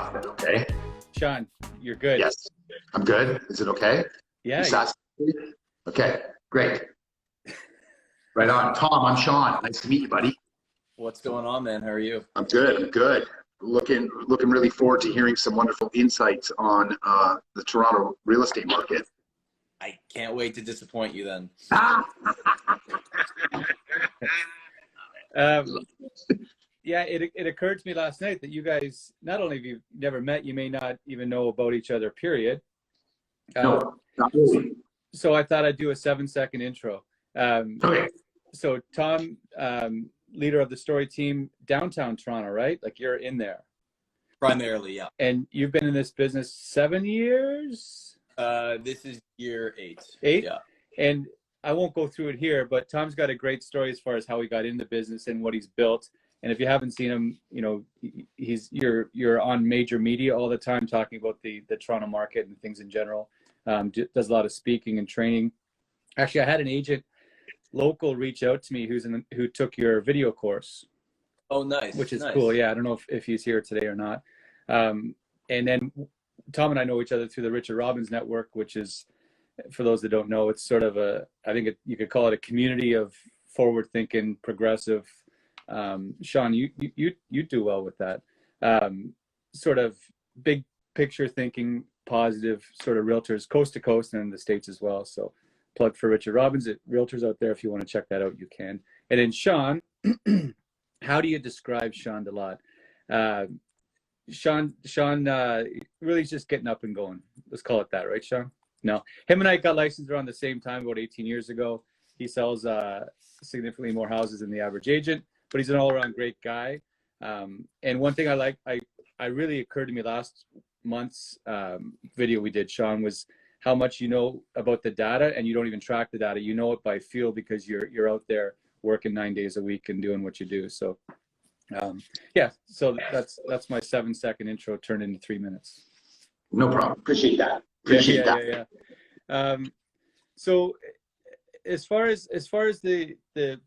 Okay. Sean, you're good. Yes, I'm good. Is it okay? Yeah. Okay, great. Right on. Tom, I'm Sean. Nice to meet you, buddy. What's going on, man? How are you? I'm good. I'm good. Looking really forward to hearing some wonderful insights on the Toronto real estate market. I can't wait to disappoint you then. Yeah, it occurred to me last night that you guys, not only have you never met, you may not even know about each other, period. No, not really. So I thought I'd do a 7-second intro. Okay. So Tom, leader of the Storey team, downtown Toronto, right? Like you're in there. Primarily, yeah. And you've been in this business 7 years? This is year 8. 8? Yeah. And I won't go through it here, but Tom's got a great story as far as how he got into business and what he's built. And if you haven't seen him, you know, you're on major media all the time talking about the Toronto market and things in general. Does a lot of speaking and training. Actually, I had an agent local reach out to me who took your video course. Oh, nice. Which is nice. cool. Yeah, I don't know if he's here today or not. And then Tom and I know each other through the Richard Robbins Network, which is, for those that don't know, it's sort of you could call it a community of forward-thinking, progressive. Sean, you do well with that. Sort of big picture thinking, positive sort of realtors, coast to coast, and in the States as well. So plug for Richard Robbins. Realtors out there, if you want to check that out, you can. And then Sean, how do you describe Sean Delot? Sean really is just getting up and going. Let's call it that, right, Sean? No, him and I got licensed around the same time, about 18 years ago. He sells significantly more houses than the average agent, but he's an all-around great guy. And one thing I really occurred to me last month's video we did, Sean, was how much you know about the data, and you don't even track the data. You know it by feel because you're out there working 9 days a week and doing what you do. So yeah, so that's my 7-second intro turned into 3 minutes. No problem. Appreciate that. Appreciate that. Yeah. So as far as the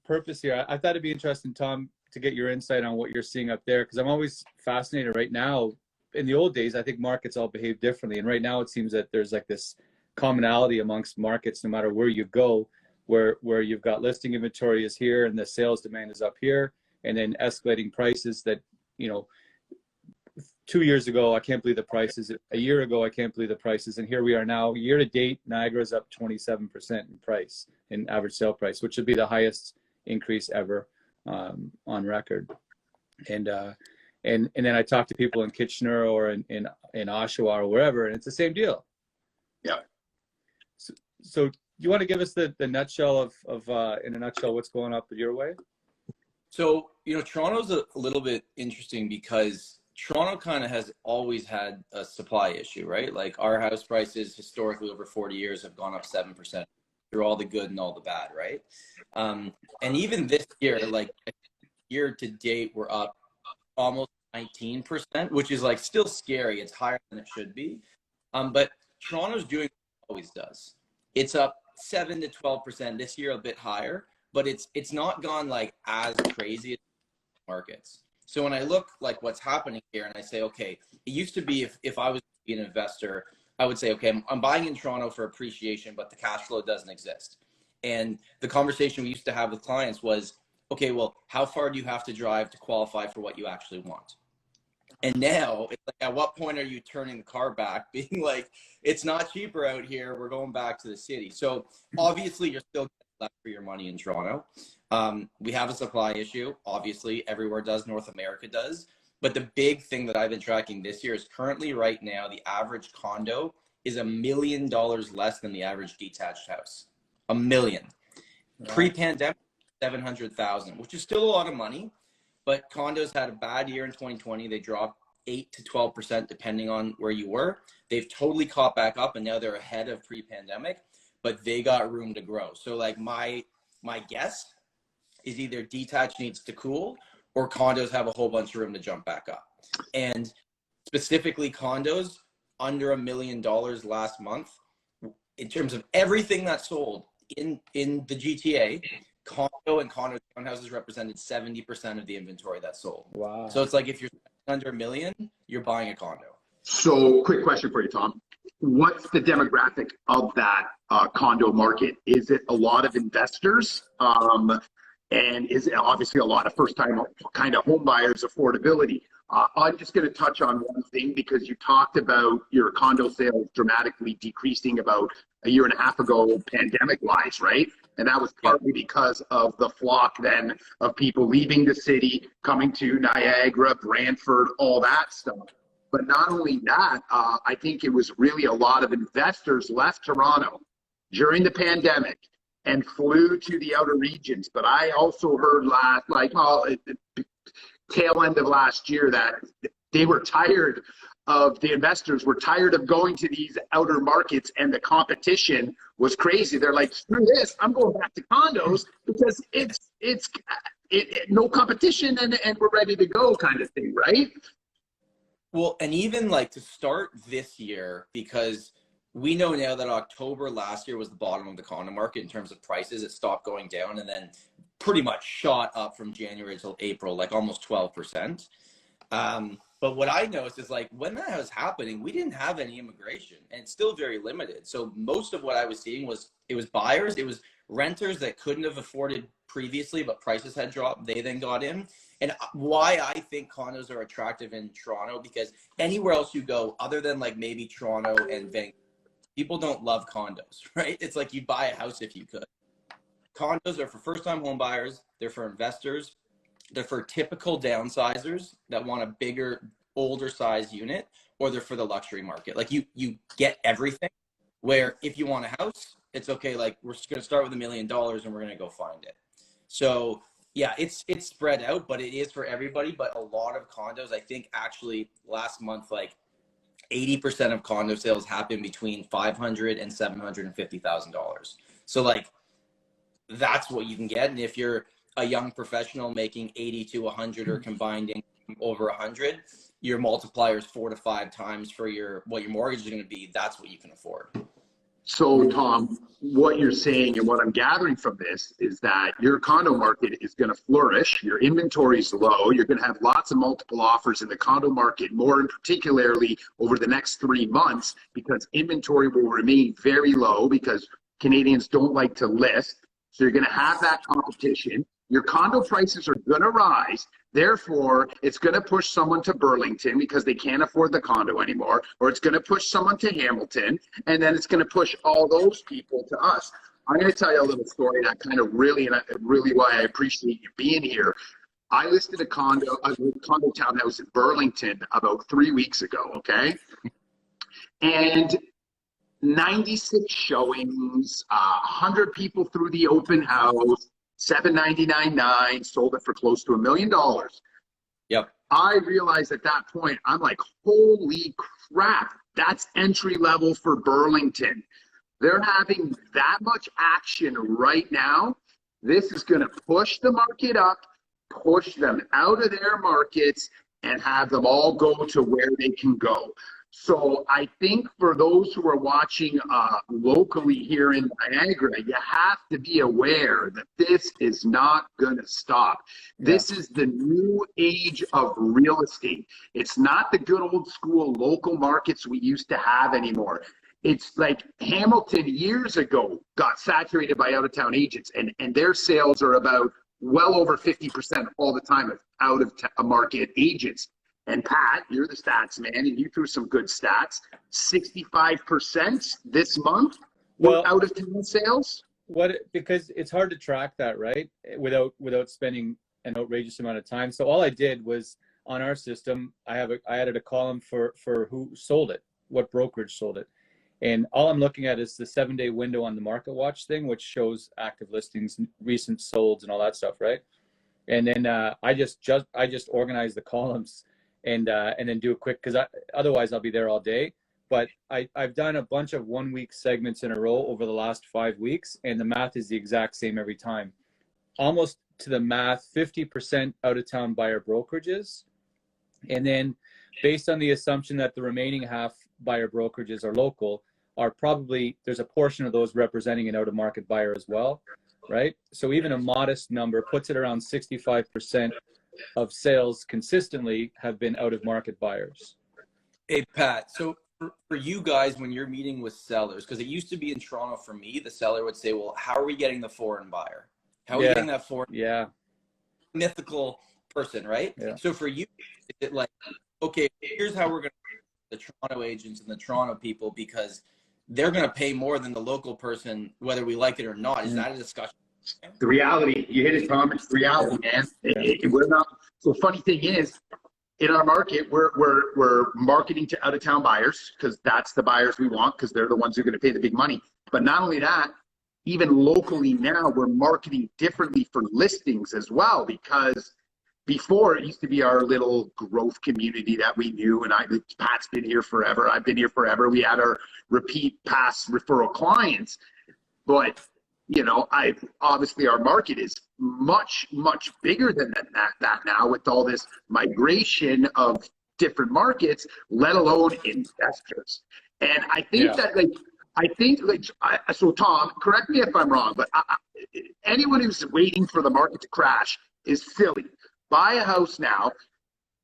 purpose here, I thought it'd be interesting, Tom, to get your insight on what you're seeing up there, because I'm always fascinated right now. In the old days, I think markets all behave differently, and right now it seems that there's like this commonality amongst markets, no matter where you go, where you've got listing inventory is here and the sales demand is up here, and then escalating prices that, you know, 2 years ago, I can't believe the prices. A year ago, I can't believe the prices. And here we are now. Year to date, Niagara is up 27% in price, in average sale price, which would be the highest increase ever on record. And then I talk to people in Kitchener or in Oshawa or wherever, and it's the same deal. Yeah. So you want to give us the nutshell of in a nutshell, what's going up your way? So, you know, Toronto's a little bit interesting because Toronto kind of has always had a supply issue, right? Like our house prices historically over 40 years have gone up 7% through all the good and all the bad, right? And even this year, like year to date, we're up almost 19%, which is like still scary. It's higher than it should be. But Toronto's doing what it always does. It's up 7 to 12% this year, a bit higher, but it's not gone like as crazy as markets. So when I look like what's happening here and I say, okay, it used to be if I was an investor, I would say, okay, I'm buying in Toronto for appreciation, but the cash flow doesn't exist. And the conversation we used to have with clients was, okay, well, how far do you have to drive to qualify for what you actually want? And now, it's like, at what point are you turning the car back, being like, it's not cheaper out here, we're going back to the city. So obviously, you're still getting less for your money in Toronto. We have a supply issue. Obviously, everywhere does. North America does. But the big thing that I've been tracking this year is currently right now, the average condo is $1 million less than the average detached house. $1 million. Wow. Pre-pandemic, 700,000, which is still a lot of money. But condos had a bad year in 2020. They dropped 8 to 12% depending on where you were. They've totally caught back up, and now they're ahead of pre-pandemic, but they got room to grow. So like my guess is either detached needs to cool or condos have a whole bunch of room to jump back up. And specifically condos under $1 million last month, in terms of everything that sold in the GTA, condo and condo townhouses represented 70% of the inventory that sold. Wow. So it's like if you're under $1 million, you're buying a condo. So, quick question for you, Tom. What's the demographic of that condo market? Is it a lot of investors? And is it obviously a lot of first-time kind of home buyers, affordability? I'm just going to touch on one thing because you talked about your condo sales dramatically decreasing about a year and a half ago, pandemic-wise, right? And that was partly because of the flock then of people leaving the city, coming to Niagara, Brantford, all that stuff. But not only that, I think it was really a lot of investors left Toronto during the pandemic and flew to the outer regions. But I also heard tail end of last year that they were tired of, the investors were tired of going to these outer markets and the competition was crazy. They're like, screw this, I'm going back to condos because it's no competition and we're ready to go kind of thing, right? Well, and even like to start this year, because we know now that October last year was the bottom of the condo market in terms of prices. It stopped going down and then pretty much shot up from January till April, like almost 12%. But what I noticed is like when that was happening, we didn't have any immigration and it's still very limited. So most of what I was seeing was, it was buyers, it was renters that couldn't have afforded previously, but prices had dropped. They then got in. And why I think condos are attractive in Toronto, because anywhere else you go, other than like maybe Toronto and Vancouver, people don't love condos, right? It's like you'd buy a house if you could. Condos are for first-time home buyers. They're for investors. They're for typical downsizers that want a bigger, older size unit, or they're for the luxury market. Like you get everything, where if you want a house, it's okay. Like we're just going to start with $1 million and we're going to go find it. So yeah, it's spread out, but it is for everybody. But a lot of condos, I think actually last month, like 80% of condo sales happen between $500,000 and $750,000. So like that's what you can get. And if you're a young professional making 80 to 100 or combined over 100, your multiplier is 4 to 5 times for what your mortgage is going to be. That's what you can afford. So, Tom, what you're saying and what I'm gathering from this is that your condo market is going to flourish. Your inventory is low. You're going to have lots of multiple offers in the condo market, more and particularly over the next 3 months, because inventory will remain very low because Canadians don't like to list. So you're going to have that competition. Your condo prices are going to rise. Therefore, it's going to push someone to Burlington because they can't afford the condo anymore, or it's going to push someone to Hamilton, and then it's going to push all those people to us. I'm going to tell you a little story that kind of really why I appreciate you being here. I listed a condo townhouse in Burlington about 3 weeks ago, okay? And 96 showings, 100 people through the open house, $799.9, sold it for close to $1 million. Yep. I realized at that point, I'm like, holy crap, that's entry level for Burlington. They're having that much action right now. This is going to push the market up, push them out of their markets, and have them all go to where they can go. So I think for those who are watching locally here in Niagara, you have to be aware that this is not going to stop. Yeah. This is the new age of real estate. It's not the good old school local markets we used to have anymore. It's like Hamilton years ago got saturated by out-of-town agents, and their sales are about well over 50% all the time of out-of-market agents. And Pat, you're the stats man, and you threw some good stats. 65% this month out of town sales. Because it's hard to track that, right? Without spending an outrageous amount of time. So all I did was on our system, I added a column for who sold it, what brokerage sold it, and all I'm looking at is the 7-day window on the Market Watch thing, which shows active listings, recent solds, and all that stuff, right? And then I just organize the columns. And then do a quick, because otherwise I'll be there all day. But I've done a bunch of 1 week segments in a row over the last 5 weeks, and the math is the exact same every time. Almost to the math, 50% out of town buyer brokerages. And then based on the assumption that the remaining half buyer brokerages are local, are probably, there's a portion of those representing an out of market buyer as well, right? So even a modest number puts it around 65% of sales consistently have been out of market buyers. Hey, Pat, so for you guys, when you're meeting with sellers, because it used to be in Toronto for me, the seller would say, well, how are we getting the foreign buyer? How are we getting that foreign mythical person, right? Yeah. So for you, is it like, okay, here's how we're going to the Toronto agents and the Toronto people, because they're going to pay more than the local person, whether we like it or not. Is that a discussion? The reality, you hit it, Tom. It's the reality, man. We're not. So funny thing is, in our market, we're marketing to out-of-town buyers because that's the buyers we want because they're the ones who are going to pay the big money. But not only that, even locally now, we're marketing differently for listings as well, because before it used to be our little growth community that we knew, and Pat's been here forever. I've been here forever. We had our repeat past referral clients, but obviously our market is much bigger than that now with all this migration of different markets, let alone investors. And I think so Tom, correct me if I'm wrong, but anyone who's waiting for the market to crash is silly. Buy a house now.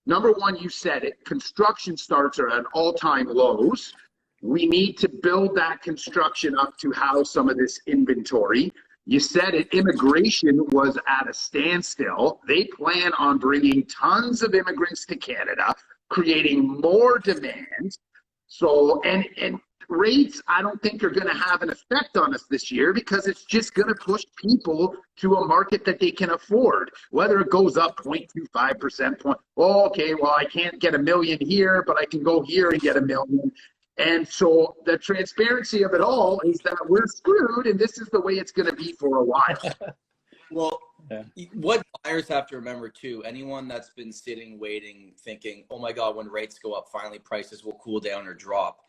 Number one, you said it, construction starts are at all-time lows. We need to build that construction up to house some of this inventory. You said it, immigration was at a standstill. They plan on bringing tons of immigrants to Canada, creating more demand. So, and rates, I don't think are going to have an effect on us this year because it's just going to push people to a market that they can afford. Whether it goes up 0.25%, okay, well, I can't get $1 million here, but I can go here and get $1 million. And so the transparency of it all is that we're screwed, and this is the way it's going to be for a while. Well, what buyers have to remember too, anyone that's been sitting, waiting, thinking, oh my God, when rates go up, finally prices will cool down or drop.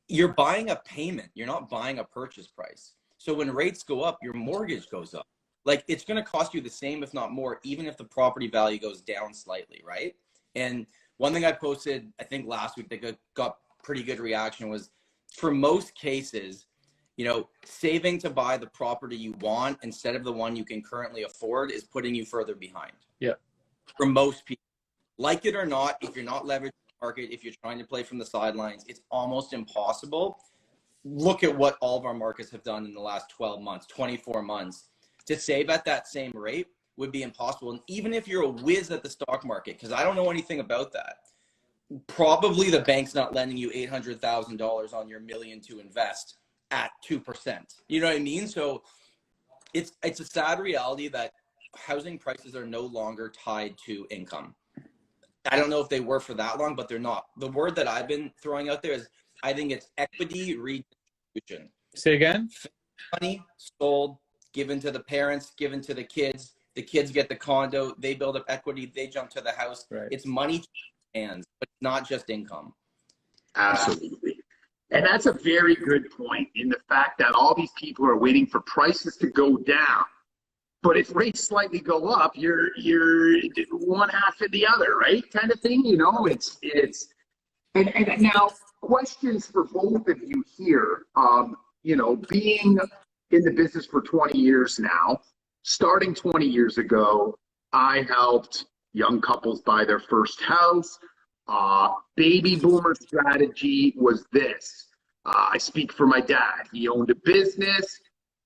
You're buying a payment. You're not buying a purchase price. So when rates go up, your mortgage goes up. Like it's going to cost you the same, if not more, even if the property value goes down slightly, right? And one thing I posted, I think last week that got pretty good reaction was, for most cases, saving to buy the property you want instead of the one you can currently afford is putting you further behind. Yeah. For most people, like it or not, if you're not leveraging the market, if you're trying to play from the sidelines, it's almost impossible. Look at what all of our markets have done in the last 12 months, 24 months. To save at that same rate would be impossible. And even if you're a whiz at the stock market, because I don't know anything about that, probably the bank's not lending you $800,000 on your $1 million to invest at 2%. You know what I mean? So it's a sad reality that housing prices are no longer tied to income. I don't know if they were for that long, but they're not. The word that I've been throwing out there is, I think it's equity redistribution. Say again? Money sold, given to the parents, given to the kids get the condo, they build up equity, they jump to the house. Right. It's money hands, but not just income. Absolutely. And that's a very good point in the fact that all these people are waiting for prices to go down. But if rates slightly go up, you're one half of the other, right? Kind of thing, and now questions for both of you here. Being in the business for 20 years now, starting 20 years ago, I helped young couples buy their first house. Baby boomer strategy was this. I speak for my dad. He owned a business.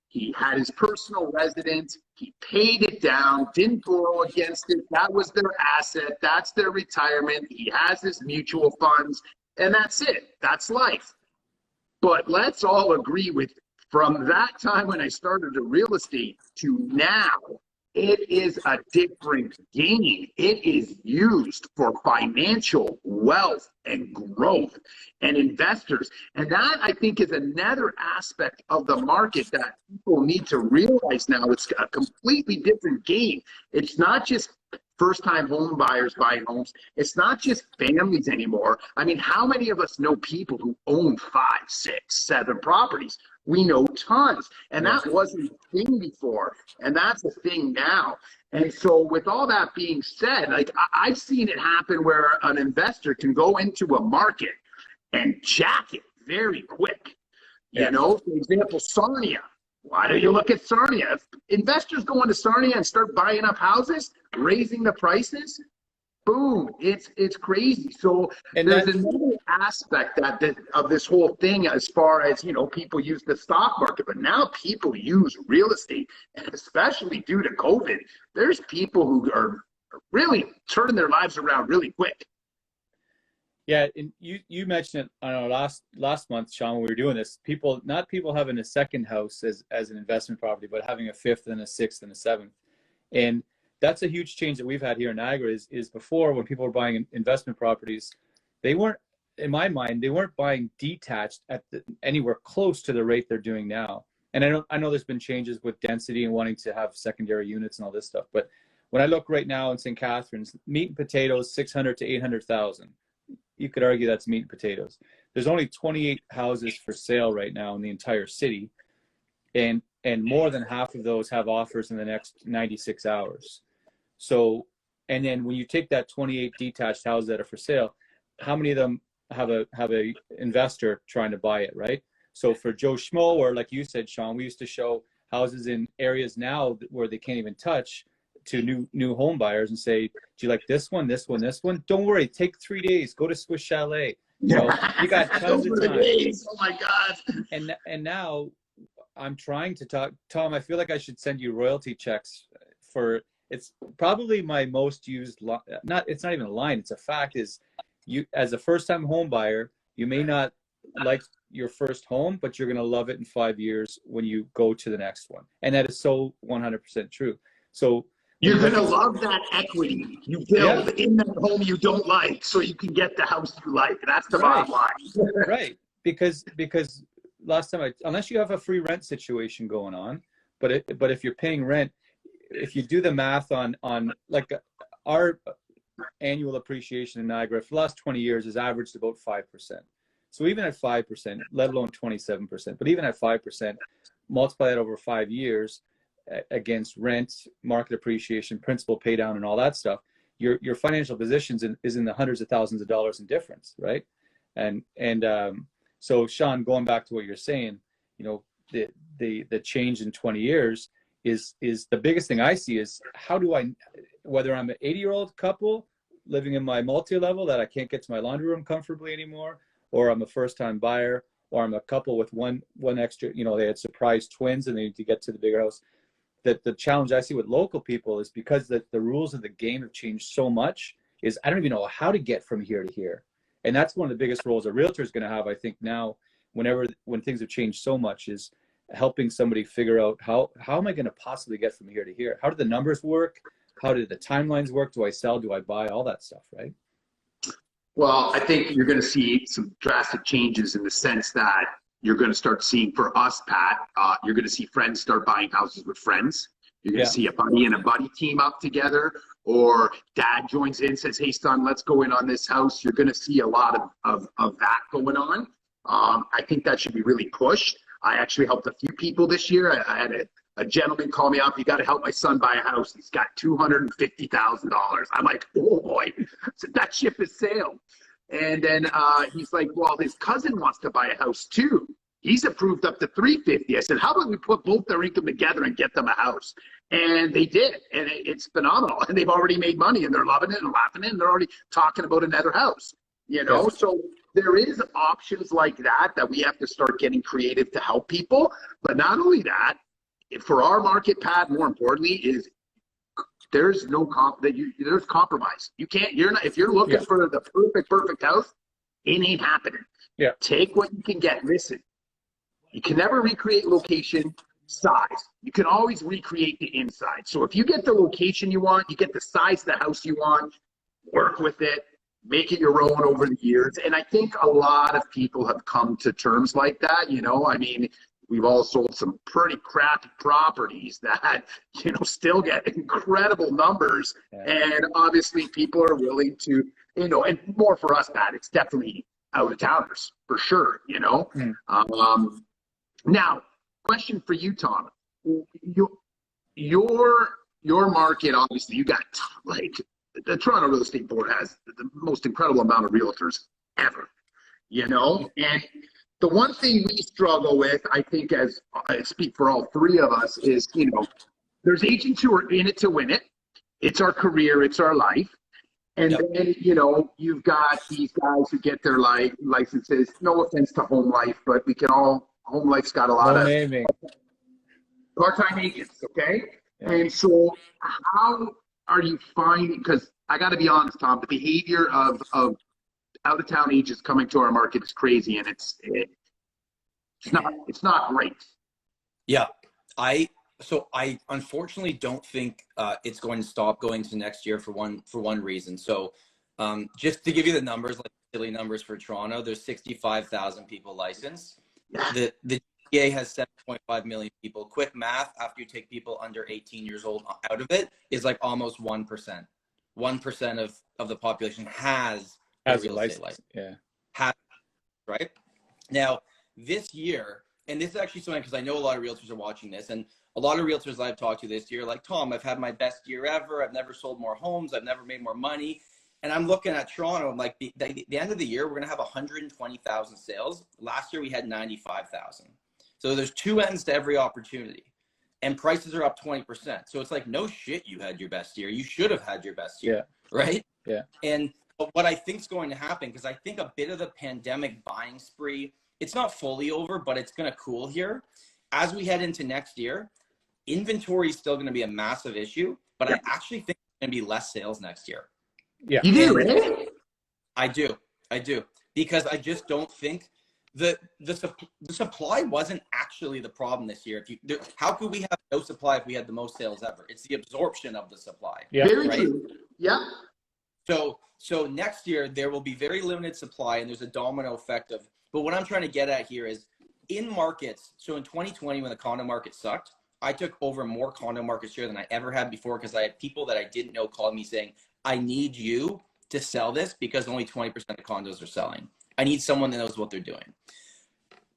He had his personal residence. He paid it down, didn't borrow against it. That was their asset. That's their retirement. He has his mutual funds, and that's it. That's life. But let's all agree with, from that time when I started the real estate to now, it is a different game. It is used for financial wealth and growth and investors. And that, I think, is another aspect of the market that people need to realize now. It's a completely different game. It's not just first-time home buyers buying homes. It's not just families anymore. I mean, how many of us know people who own 5, 6, 7 properties? We know tons. And that wasn't a thing before. And that's a thing now. And so with all that being said, like I've seen it happen where an investor can go into a market and jack it very quick. For example, Sonia Why do you look at Sarnia? If investors go into Sarnia and start buying up houses, raising the prices, boom, it's crazy. So And there's that's, another aspect that of this whole thing as far as, people use the stock market, but now people use real estate, and especially due to COVID, there's people who are really turning their lives around really quick. yeah, and you mentioned it on our last month, Sean, when we were doing this. Not people having a second house as an investment property, but having a fifth and a sixth and a seventh. And that's a huge change that we've had here in Niagara is before, when people were buying investment properties, they weren't, in my mind, they weren't buying detached at anywhere close to the rate they're doing now. And I know there's been changes with density and wanting to have secondary units and all this stuff. But when I look right now in St. Catharines, meat and potatoes, 600 to 800,000. You could argue that's meat and potatoes. There's only 28 houses for sale right now in the entire city. And more than half of those have offers in the next 96 hours. So, and then when you take that 28 detached houses that are for sale, how many of them have a investor trying to buy it, right? So for Joe Schmo, or like you said, Sean, we used to show houses in areas now where they can't even touch to new home buyers and say, do you like this one, this one, this one? Don't worry, take 3 days, go to Swiss Chalet. You got tons of time. Oh my God. And now I'm trying to talk, Tom, I feel like I should send you royalty checks for, it's probably my most used, it's not even a line, it's a fact, is you, as a first-time home buyer, you may not like your first home, but you're going to love it in 5 years when you go to the next one. And that is so 100% true. So you're going to love that equity you build in that home you don't like, so you can get the house you like. That's the bottom line. Right. Because last time, unless you have a free rent situation going on, but if you're paying rent, if you do the math on like our annual appreciation in Niagara for the last 20 years has averaged about 5%. So even at 5%, let alone 27%, but even at 5%, multiply that over 5 years against rent, market appreciation, principal pay down, and all that stuff, your financial positions is in the hundreds of thousands of dollars in difference, right? And so Sean, going back to what you're saying, the change in 20 years is the biggest thing I see is how do I, whether I'm an 80-year-old couple living in my multi-level that I can't get to my laundry room comfortably anymore, or I'm a first-time buyer, or I'm a couple with one extra, they had surprise twins and they need to get to the bigger house. That the challenge I see with local people is because the rules of the game have changed so much, is I don't even know how to get from here to here. And that's one of the biggest roles a realtor is going to have, I think, now, when things have changed so much, is helping somebody figure out how am I going to possibly get from here to here? How do the numbers work? How do the timelines work? Do I sell? Do I buy? All that stuff, right? Well, I think you're going to see some drastic changes in the sense that you're going to start seeing, for us, Pat, you're going to see friends start buying houses with friends. You're going to see a buddy and a buddy team up together, or dad joins in, says, hey, son, let's go in on this house. You're going to see a lot of that going on. I think that should be really pushed. I actually helped a few people this year. I had a gentleman call me up. You got to help my son buy a house. He's got $250,000. I'm like, oh boy, so that ship has sailed. And then he's like, well, his cousin wants to buy a house too. He's approved up to $350,000. I said, how about we put both their income together and get them a house? And they did, and it's phenomenal. And they've already made money, and they're loving it and laughing it, and they're already talking about another house. So there is options like that we have to start getting creative to help people. But not only that, for our market, Pat, more importantly, is there's no there's compromise. If you're looking for the perfect house, it ain't happening. Yeah. Take what you can get. Listen, you can never recreate location, size. You can always recreate the inside. So if you get the location you want, you get the size of the house you want, work with it, make it your own over the years. And I think a lot of people have come to terms like that. I mean, we've all sold some pretty crappy properties that, still get incredible numbers. And obviously people are willing to, and more for us, Pat, it's definitely out of towners for sure, Now, question for you, Tom. Your market, obviously, you got the Toronto Real Estate Board has the most incredible amount of realtors ever, and the one thing we struggle with, I think, as I speak for all three of us, is, there's agents who are in it to win it. It's our career, it's our life. And Yep. then, you've got these guys who get their licenses. No offense to Home Life, but Home Life's got a lot No of naming. part-time agents, okay? Yeah. And so how are you finding, because I got to be honest, Tom, the behavior of out-of-town agents coming to our market is crazy, and it's not great. Yeah. So I unfortunately don't think it's going to stop going to next year for one reason. So just to give you the numbers, like silly numbers for Toronto, there's 65,000 people licensed. The GTA has 7.5 million people. Quick math, after you take people under 18 years old out of it, is like almost 1%. 1% of the population has a real estate license. Yeah. Right? Now, this year, and this is actually something, because I know a lot of realtors are watching this, and a lot of realtors I've talked to this year, like, Tom, I've had my best year ever. I've never sold more homes. I've never made more money. And I'm looking at Toronto, I'm like, the end of the year, we're going to have 120,000 sales. Last year, we had 95,000. So there's two ends to every opportunity. And prices are up 20%. So it's like, no shit, you had your best year. You should have had your best year. Yeah. Right? Yeah. And what I think is going to happen, because I think a bit of the pandemic buying spree, it's not fully over, but it's going to cool here. As we head into next year, inventory is still going to be a massive issue, but I actually think it's going to be less sales next year. Yeah. You do, right? I do. Because I just don't think the supply wasn't actually the problem this year. How could we have no supply if we had the most sales ever? It's the absorption of the supply. Yeah. Very right? true. Yeah. So next year there will be very limited supply, and there's a domino effect of, but what I'm trying to get at here is in markets. So in 2020, when the condo market sucked, I took over more condo market share than I ever had before, because I had people that I didn't know call me saying, I need you to sell this because only 20% of condos are selling. I need someone that knows what they're doing.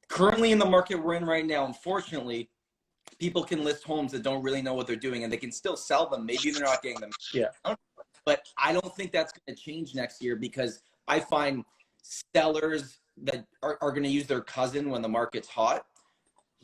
Currently in the market we're in right now, unfortunately, people can list homes that don't really know what they're doing, and they can still sell them. Maybe they're not getting them. Yeah. But I don't think that's going to change next year, because I find sellers that are going to use their cousin when the market's hot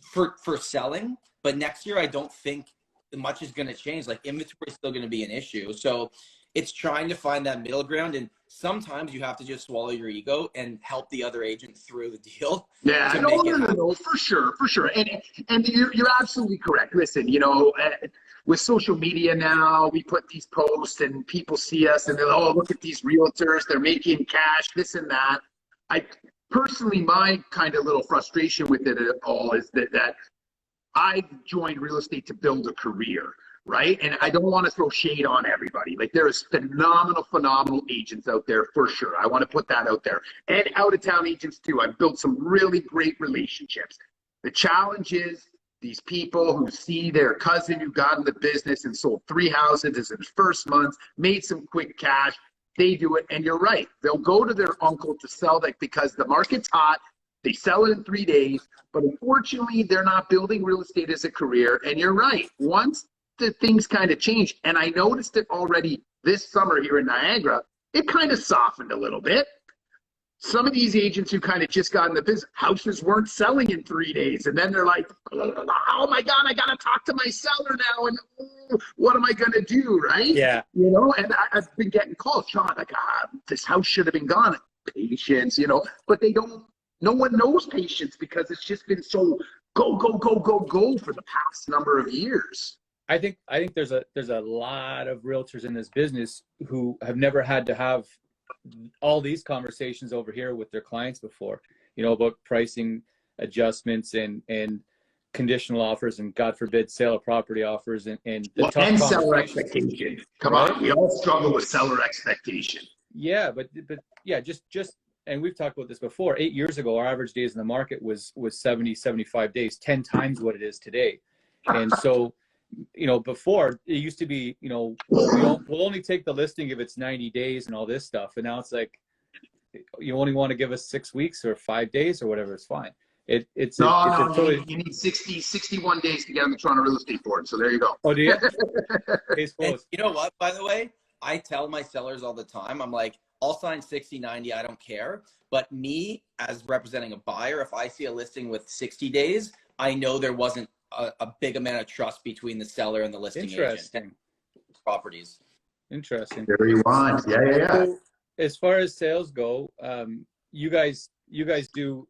for selling. But next year, I don't think much is going to change. Like, inventory is still going to be an issue. So it's trying to find that middle ground. And sometimes you have to just swallow your ego and help the other agent through the deal. Yeah, no, for sure. And you're absolutely correct. Listen, with social media now, we put these posts and people see us and they're, oh, look at these realtors, they're making cash, this and that. I personally, my kind of little frustration with it all is that I joined real estate to build a career, right? And I don't want to throw shade on everybody. Like, there is phenomenal agents out there for sure. I want to put that out there. And out-of-town agents too. I've built some really great relationships. The challenge is these people who see their cousin who got in the business and sold 3 houses in his first month, made some quick cash. They do it, and you're right. They'll go to their uncle to sell that because the market's hot. They sell it in 3 days, but unfortunately, they're not building real estate as a career. And you're right. Once the things kind of change, and I noticed it already this summer here in Niagara, it kind of softened a little bit. Some of these agents who kind of just got in the business, houses weren't selling in 3 days. And then they're like, oh my God, I got to talk to my seller now. And what am I going to do? Right. Yeah. And I've been getting calls, Sean, like, this house should have been gone. Patience, but no one knows patience because it's just been so go for the past number of years. I think there's a lot of realtors in this business who have never had to have all these conversations over here with their clients before, about pricing adjustments and conditional offers and, God forbid, sale of property offers and the tough seller expectation. Come on, we all struggle with seller expectation. Yeah, but yeah, just and we've talked about this before. 8 years ago, our average days in the market was 70, 75 days, 10 times what it is today. And so, before it used to be, we'll only take the listing if it's 90 days and all this stuff. And now it's like, you only want to give us 6 weeks or 5 days or whatever, it's fine. You need 61 days to get on the Toronto Real Estate Board. So there you go. Oh, do you? And you know what, by the way, I tell my sellers all the time, I'm like, I'll sign 60, 90. I don't care. But me as representing a buyer, if I see a listing with 60 days, I know there wasn't a big amount of trust between the seller and the listing agent and properties. Interesting. Very wise. Yeah. So as far as sales go, you guys do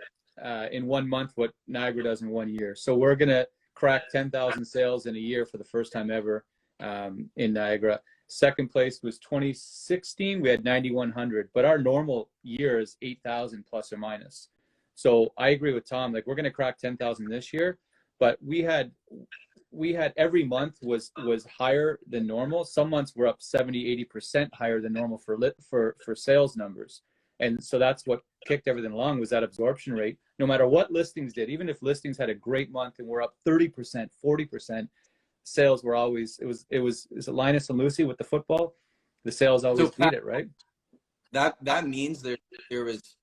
in 1 month what Niagara does in 1 year. So we're gonna crack 10,000 sales in a year for the first time ever in Niagara. Second place was 2016. We had 9,100, but our normal year is 8,000 plus or minus. So I agree with Tom. Like, we're going to crack 10,000 this year, but we had every month was higher than normal. Some months were up 70-80% higher than normal for sales numbers. And so that's what kicked everything along, was that absorption rate. No matter what listings did, even if listings had a great month and we're up 30%, 40%, sales were always, is it Linus and Lucy with the football? The sales always beat it, right? That means there was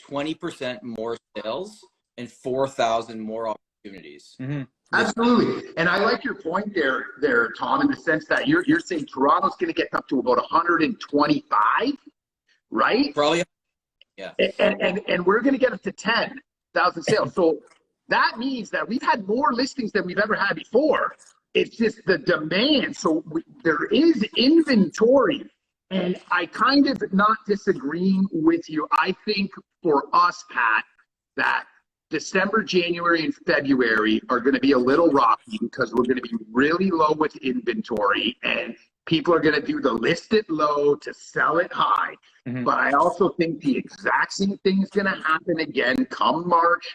20% more sales and 4,000 more opportunities. Mm-hmm. Absolutely. And I like your point there, Tom, in the sense that you're saying Toronto's going to get up to about 125, right? Probably. Yeah. And we're going to get up to 10,000 sales. So that means that we've had more listings than we've ever had before. It's just the demand. So there is inventory. And I kind of not disagreeing with you. I think for us, Pat, that December, January, and February are going to be a little rocky because we're going to be really low with inventory, and people are going to do the list it low to sell it high. Mm-hmm. But I also think the exact same thing is going to happen again come March.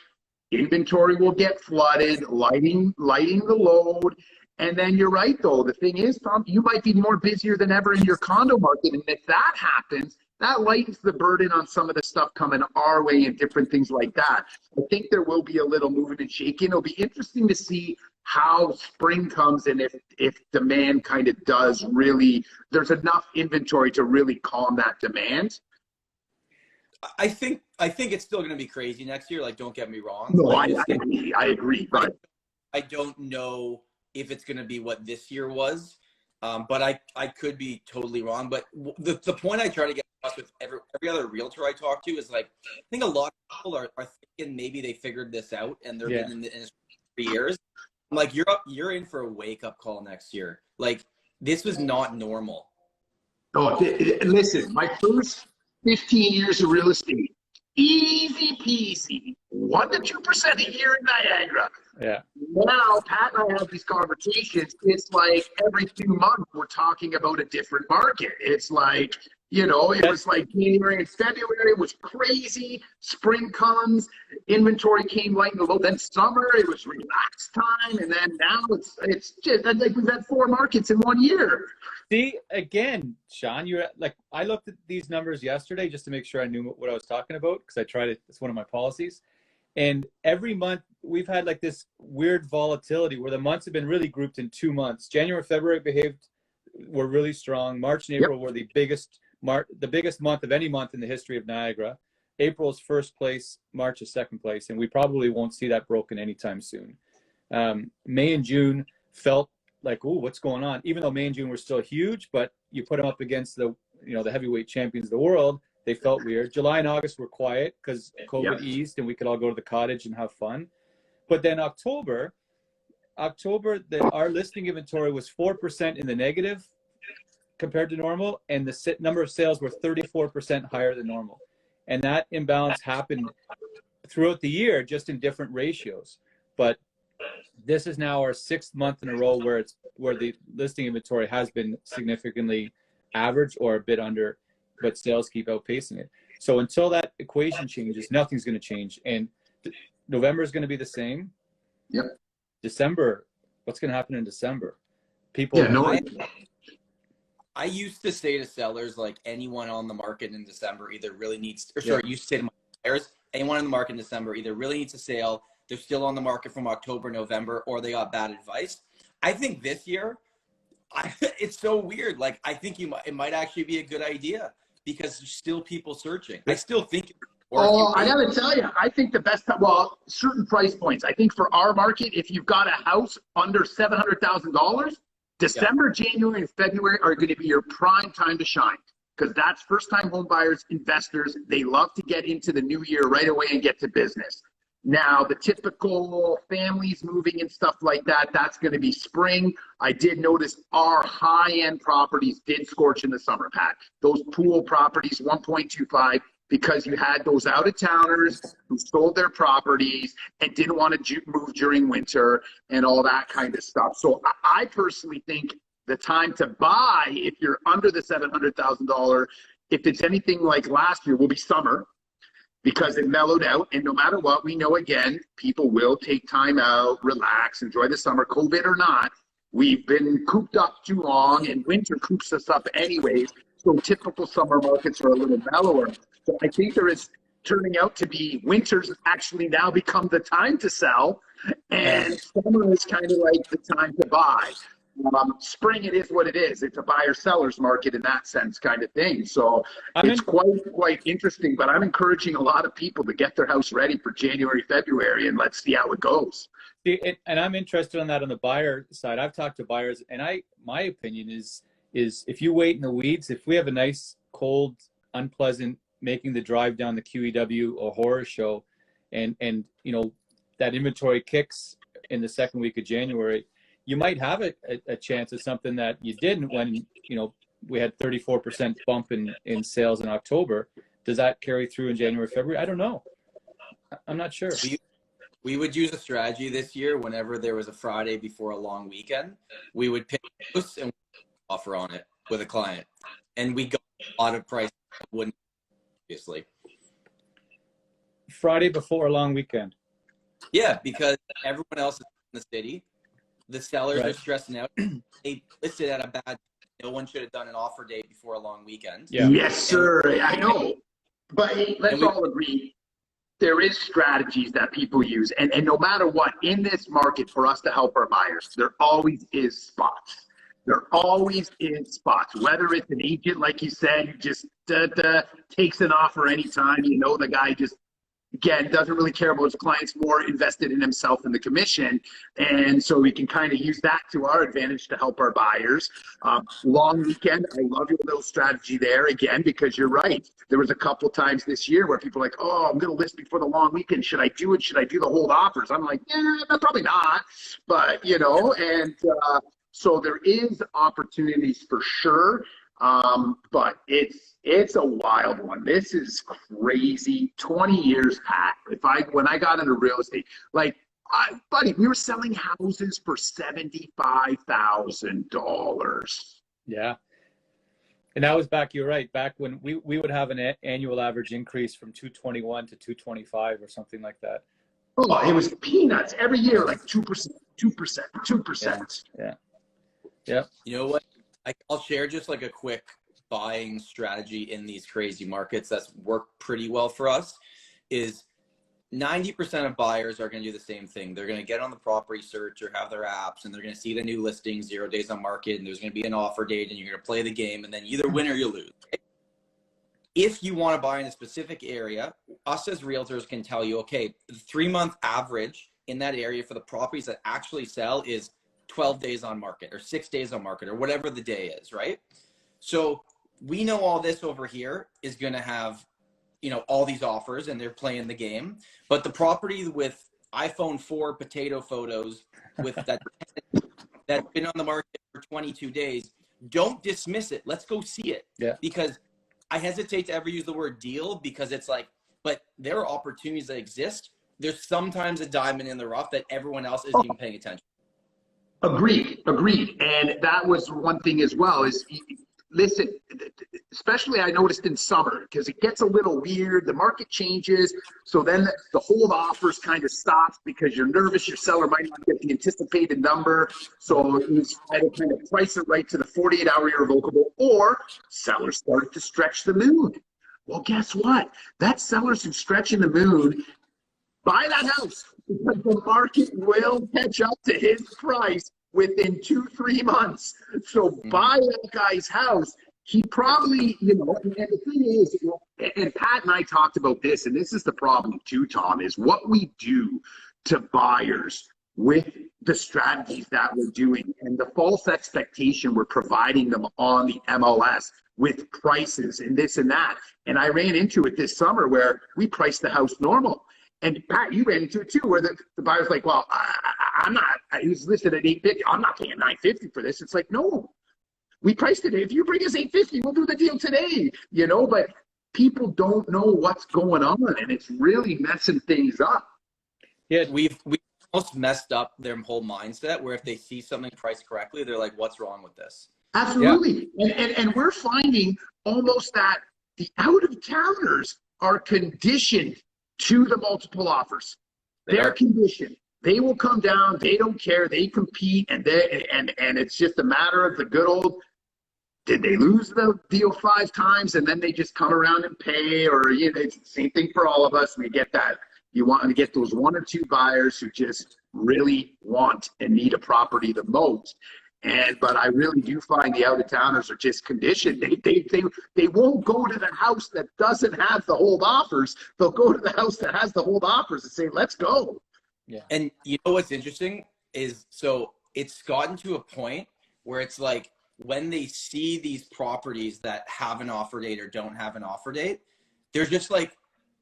Inventory will get flooded, lighting the load. And then you're right, though. The thing is, Tom, you might be more busier than ever in your condo market. And if that happens, that lightens the burden on some of the stuff coming our way and different things like that. I think there will be a little moving and shaking. It'll be interesting to see how spring comes and if demand kind of does really, there's enough inventory to really calm that demand. I think it's still going to be crazy next year. Like, don't get me wrong. No, like, I agree. But I don't know if it's going to be what this year was, but I could be totally wrong. But the point I try to get across with every other realtor I talk to is, like, I think a lot of people are thinking maybe they figured this out and they're been in the industry for 3 years. I'm like, you're in for a wake up call next year. Like, this was not normal. Oh, listen, my first 15 years of real estate, easy peasy, 1% to 2% a year in Niagara. Yeah. Now, Pat and I have these conversations. It's like every 2 months we're talking about a different market. It's like, it was like January and February, it was crazy. Spring comes, inventory came light and low. Then summer, it was relaxed time. And then now it's just like we've had 4 markets in 1 year. See, again, Sean, I looked at these numbers yesterday just to make sure I knew what I was talking about, because it's one of my policies. And every month we've had like this weird volatility where the months have been really grouped in 2 months. January, February were really strong. March and April were the biggest month of any month in the history of Niagara. April is first place, March is second place, and we probably won't see that broken anytime soon. May and June felt like, ooh, what's going on? Even though May and June were still huge, but you put them up against the heavyweight champions of the world, they felt weird. July and August were quiet because COVID eased and we could all go to the cottage and have fun. But then October, our listing inventory was 4% in the negative compared to normal, and the number of sales were 34% higher than normal. And that imbalance happened throughout the year, just in different ratios. But this is now our 6th month in a row where the listing inventory has been significantly average or a bit under, but sales keep outpacing it. So until that equation changes, nothing's going to change. And November is going to be the same. Yep. December, what's going to happen in December? I used to say to sellers, like, anyone on the market in December either really needs, I used to say to my buyers, anyone in the market in December either really needs a sale, they're still on the market from October, November, or they got bad advice. I think this year, it's so weird. Like, I think it might actually be a good idea because there's still people searching. I still think. I got to tell you, I think the best, certain price points. I think for our market, if you've got a house under $700,000, December, January, and February are going to be your prime time to shine. because that's first-time home buyers, investors. They love to get into the new year right away and get to business. Now, the typical families moving and stuff like that, that's going to be spring. I did notice our high-end properties did scorch in the summer, Pat. Those pool properties, 1.25, because you had those out-of-towners who sold their properties and didn't want to move during winter and all that kind of stuff. So I personally think the time to buy, if you're under the $700,000, if it's anything like last year, will be summer, because it mellowed out. And no matter what, we know, again, people will take time out, relax, enjoy the summer, COVID or not. We've been cooped up too long, and winter coops us up anyways. So typical summer markets are a little mellower. So I think there is turning out to be winter's actually now become the time to sell, and summer is kind of like the time to buy. Spring, it is what it is. It's a buyer-seller's market in that sense, kind of thing. So it's quite interesting. But I'm encouraging a lot of people to get their house ready for January, February, and let's see how it goes. And I'm interested on that on the buyer side. I've talked to buyers, and my opinion is if you wait in the weeds, if we have a nice, cold, unpleasant, making the drive down the QEW or horror show, and you know that inventory kicks in the second week of January, you might have a chance of something that you didn't when, you know, we had 34% bump in sales in October. Does that carry through in January, February? I don't know. I'm not sure. We would use a strategy this year. Whenever there was a Friday before a long weekend, we would pick a house and offer on it with a client. And we got a lot of price that wouldn't, obviously. Friday before a long weekend. Yeah, because everyone else is in the city. The sellers are stressing out. They listed at a bad. No one should have done an offer day before a long weekend. Yeah. Yes, sir. I know. But let's all agree, there is strategies that people use. And no matter what, in this market, for us to help our buyers, there always is spots. There always is spots. Whether it's an agent, like you said, who just takes an offer anytime, you know, the guy just, again, doesn't really care about his clients, more invested in himself and the commission. And so we can kind of use that to our advantage to help our buyers. Long weekend, I love your little strategy there, again, because you're right. There was a couple times this year where people are like, oh, I'm going to list before the long weekend. Should I do it? Should I do the hold offers? I'm like, probably not. But, you know, and so there is opportunities for sure. But it's a wild one. This is crazy. 20 years, Pat. When I got into real estate, like, buddy, we were selling houses for $75,000. Yeah. And that was back, you're right, back when we would have an annual average increase from 221 to 225 or something like that. Oh, it was peanuts every year, like 2%, 2%. Yeah. Yeah. You know what? I'll share just like a quick buying strategy in these crazy markets that's worked pretty well for us. Is 90% of buyers are going to do the same thing. They're going to get on the property search or have their apps, and they're going to see the new listing, 0 days on market, and there's going to be an offer date, and you're going to play the game, and then you either win or you lose. Right? If you want to buy in a specific area, us as realtors can tell you, okay, the 3-month average in that area for the properties that actually sell is 12 days on market or 6 days on market or whatever the day is, right? So we know all this over here is going to have, you know, all these offers and they're playing the game. But the property with iPhone 4 potato photos with that's been on the market for 22 days, don't dismiss it. Let's go see it. Yeah. Because I hesitate to ever use the word deal, because it's like, but there are opportunities that exist. There's sometimes a diamond in the rough that everyone else isn't even paying attention. Agreed. And that was one thing as well, is, listen, especially I noticed in summer, because it gets a little weird, the market changes, so then the hold offers kind of stops because you're nervous your seller might not get the anticipated number, so you try to kind of price it right to the 48-hour irrevocable, or sellers started to stretch the moon. Well, guess what? That sellers who stretch in the moon, buy that house, because the market will catch up to his price within 2-3 months. So buy that guy's house. He probably, you know, and the thing is, and Pat and I talked about this, and this is the problem too, Tom, is what we do to buyers with the strategies that we're doing and the false expectation we're providing them on the MLS with prices and this and that. And I ran into it this summer where we priced the house normal. And Pat, you ran into it too, where the buyer's like, well, I'm not, it was listed at 850. I'm not paying 950 for this. It's like, no, we priced it. If you bring us 850, we'll do the deal today, you know, but people don't know what's going on, and it's really messing things up. Yeah, we've almost messed up their whole mindset where if they see something priced correctly, they're like, what's wrong with this? Absolutely. Yeah. And we're finding almost that the out-of-towners are conditioned to the multiple offers. They're conditioned. They will come down. They don't care. They compete, and it's just a matter of the good old, did they lose the deal 5 times and then they just come around and pay? Or, you know, it's the same thing for all of us. We get that. You want to get those 1 or 2 buyers who just really want and need a property the most. But I really do find the out-of-towners are just conditioned. They won't go to the house that doesn't have the hold offers. They'll go to the house that has the hold offers and say, let's go. Yeah. And you know what's interesting is, so it's gotten to a point where it's like when they see these properties that have an offer date or don't have an offer date, they're just like,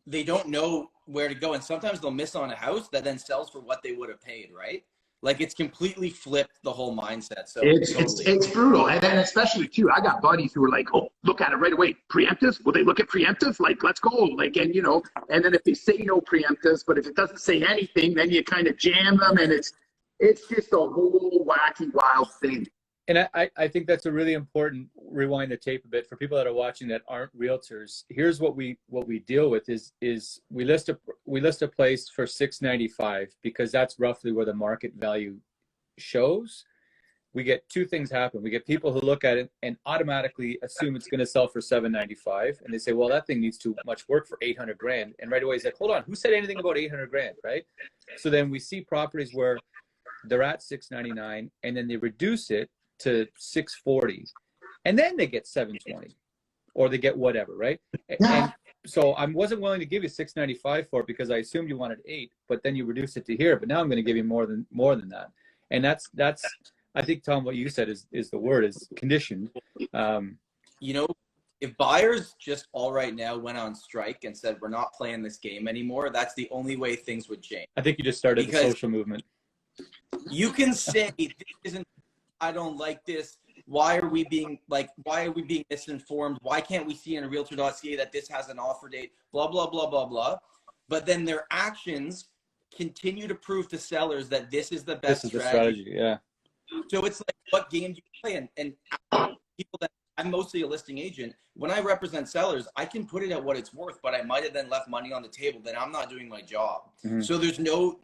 they don't know where to go. And sometimes they'll miss on a house that then sells for what they would have paid, right? Like, it's completely flipped the whole mindset. So it's brutal. And then especially too, I got buddies who are like, oh, look at it right away. Preemptives? Will they look at preemptives? Like, let's go. Like, and you know, and then if they say no preemptives, but if it doesn't say anything, then you kind of jam them, and it's just a whole wacky, wild thing. And I think that's a really important, rewind the tape a bit for people that are watching that aren't realtors. Here's what we deal with is we list a place for $695 because that's roughly where the market value shows. We get 2 things happen. We get people who look at it and automatically assume it's going to sell for $795, and they say, well, that thing needs too much work for $800,000. And right away it's like, hold on, who said anything about $800,000, right? So then we see properties where they're at $699 and then they reduce it to $640, and then they get $720, or they get whatever, right? And so I wasn't willing to give you $695 for it because I assumed you wanted $8, but then you reduced it to here. But now I'm going to give you more than that, and that's I think, Tom, what you said is the word is conditioned. You know, if buyers just all right now went on strike and said we're not playing this game anymore, that's the only way things would change. I think you just started the social movement. You can say this isn't. I don't like this. Why are we being misinformed? Why can't we see in a realtor.ca that this has an offer date? Blah, blah, blah, blah, blah. But then their actions continue to prove to sellers that this is the best strategy. Yeah. So it's like, what game do you play? And people that, I'm mostly a listing agent. When I represent sellers, I can put it at what it's worth, but I might have then left money on the table. Then I'm not doing my job. Mm-hmm. So there's no,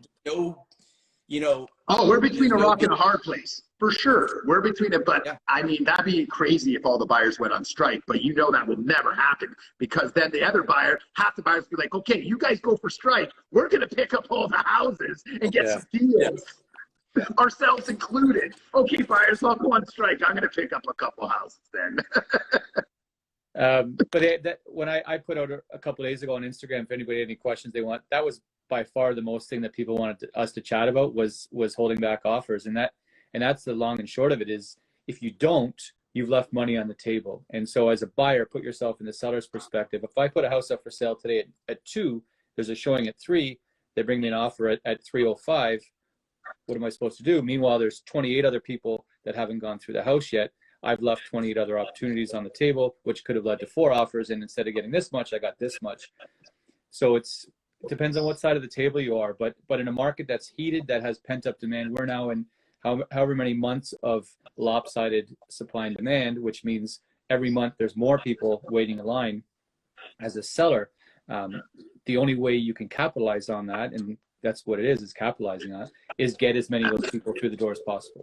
you know. Oh, we're between a rock and a hard place. For sure. We're between it. But yeah. I mean, that'd be crazy if all the buyers went on strike. But you know that will never happen, because then the other buyer, half the buyers be like, okay, you guys go for strike. We're going to pick up all the houses and get some deals. Yeah. Ourselves included. Okay, buyers, I'll go on strike. I'm going to pick up a couple houses then. But when I put out a couple of days ago on Instagram, if anybody had any questions they want, that was by far the most thing that people wanted us to chat about was holding back offers. And that's the long and short of it is, if you don't, you've left money on the table. And so as a buyer, put yourself in the seller's perspective. If I put a house up for sale today at 2, there's a showing at 3, they bring me an offer at 305. What am I supposed to do? Meanwhile, there's 28 other people that haven't gone through the house yet. I've left 28 other opportunities on the table, which could have led to 4 offers. And instead of getting this much, I got this much. So it depends on what side of the table you are. But in a market that's heated, that has pent up demand, we're now in however many months of lopsided supply and demand, which means every month there's more people waiting in line. As a seller, the only way you can capitalize on that, and that's what it is capitalizing on it, is get as many of those people through the door as possible.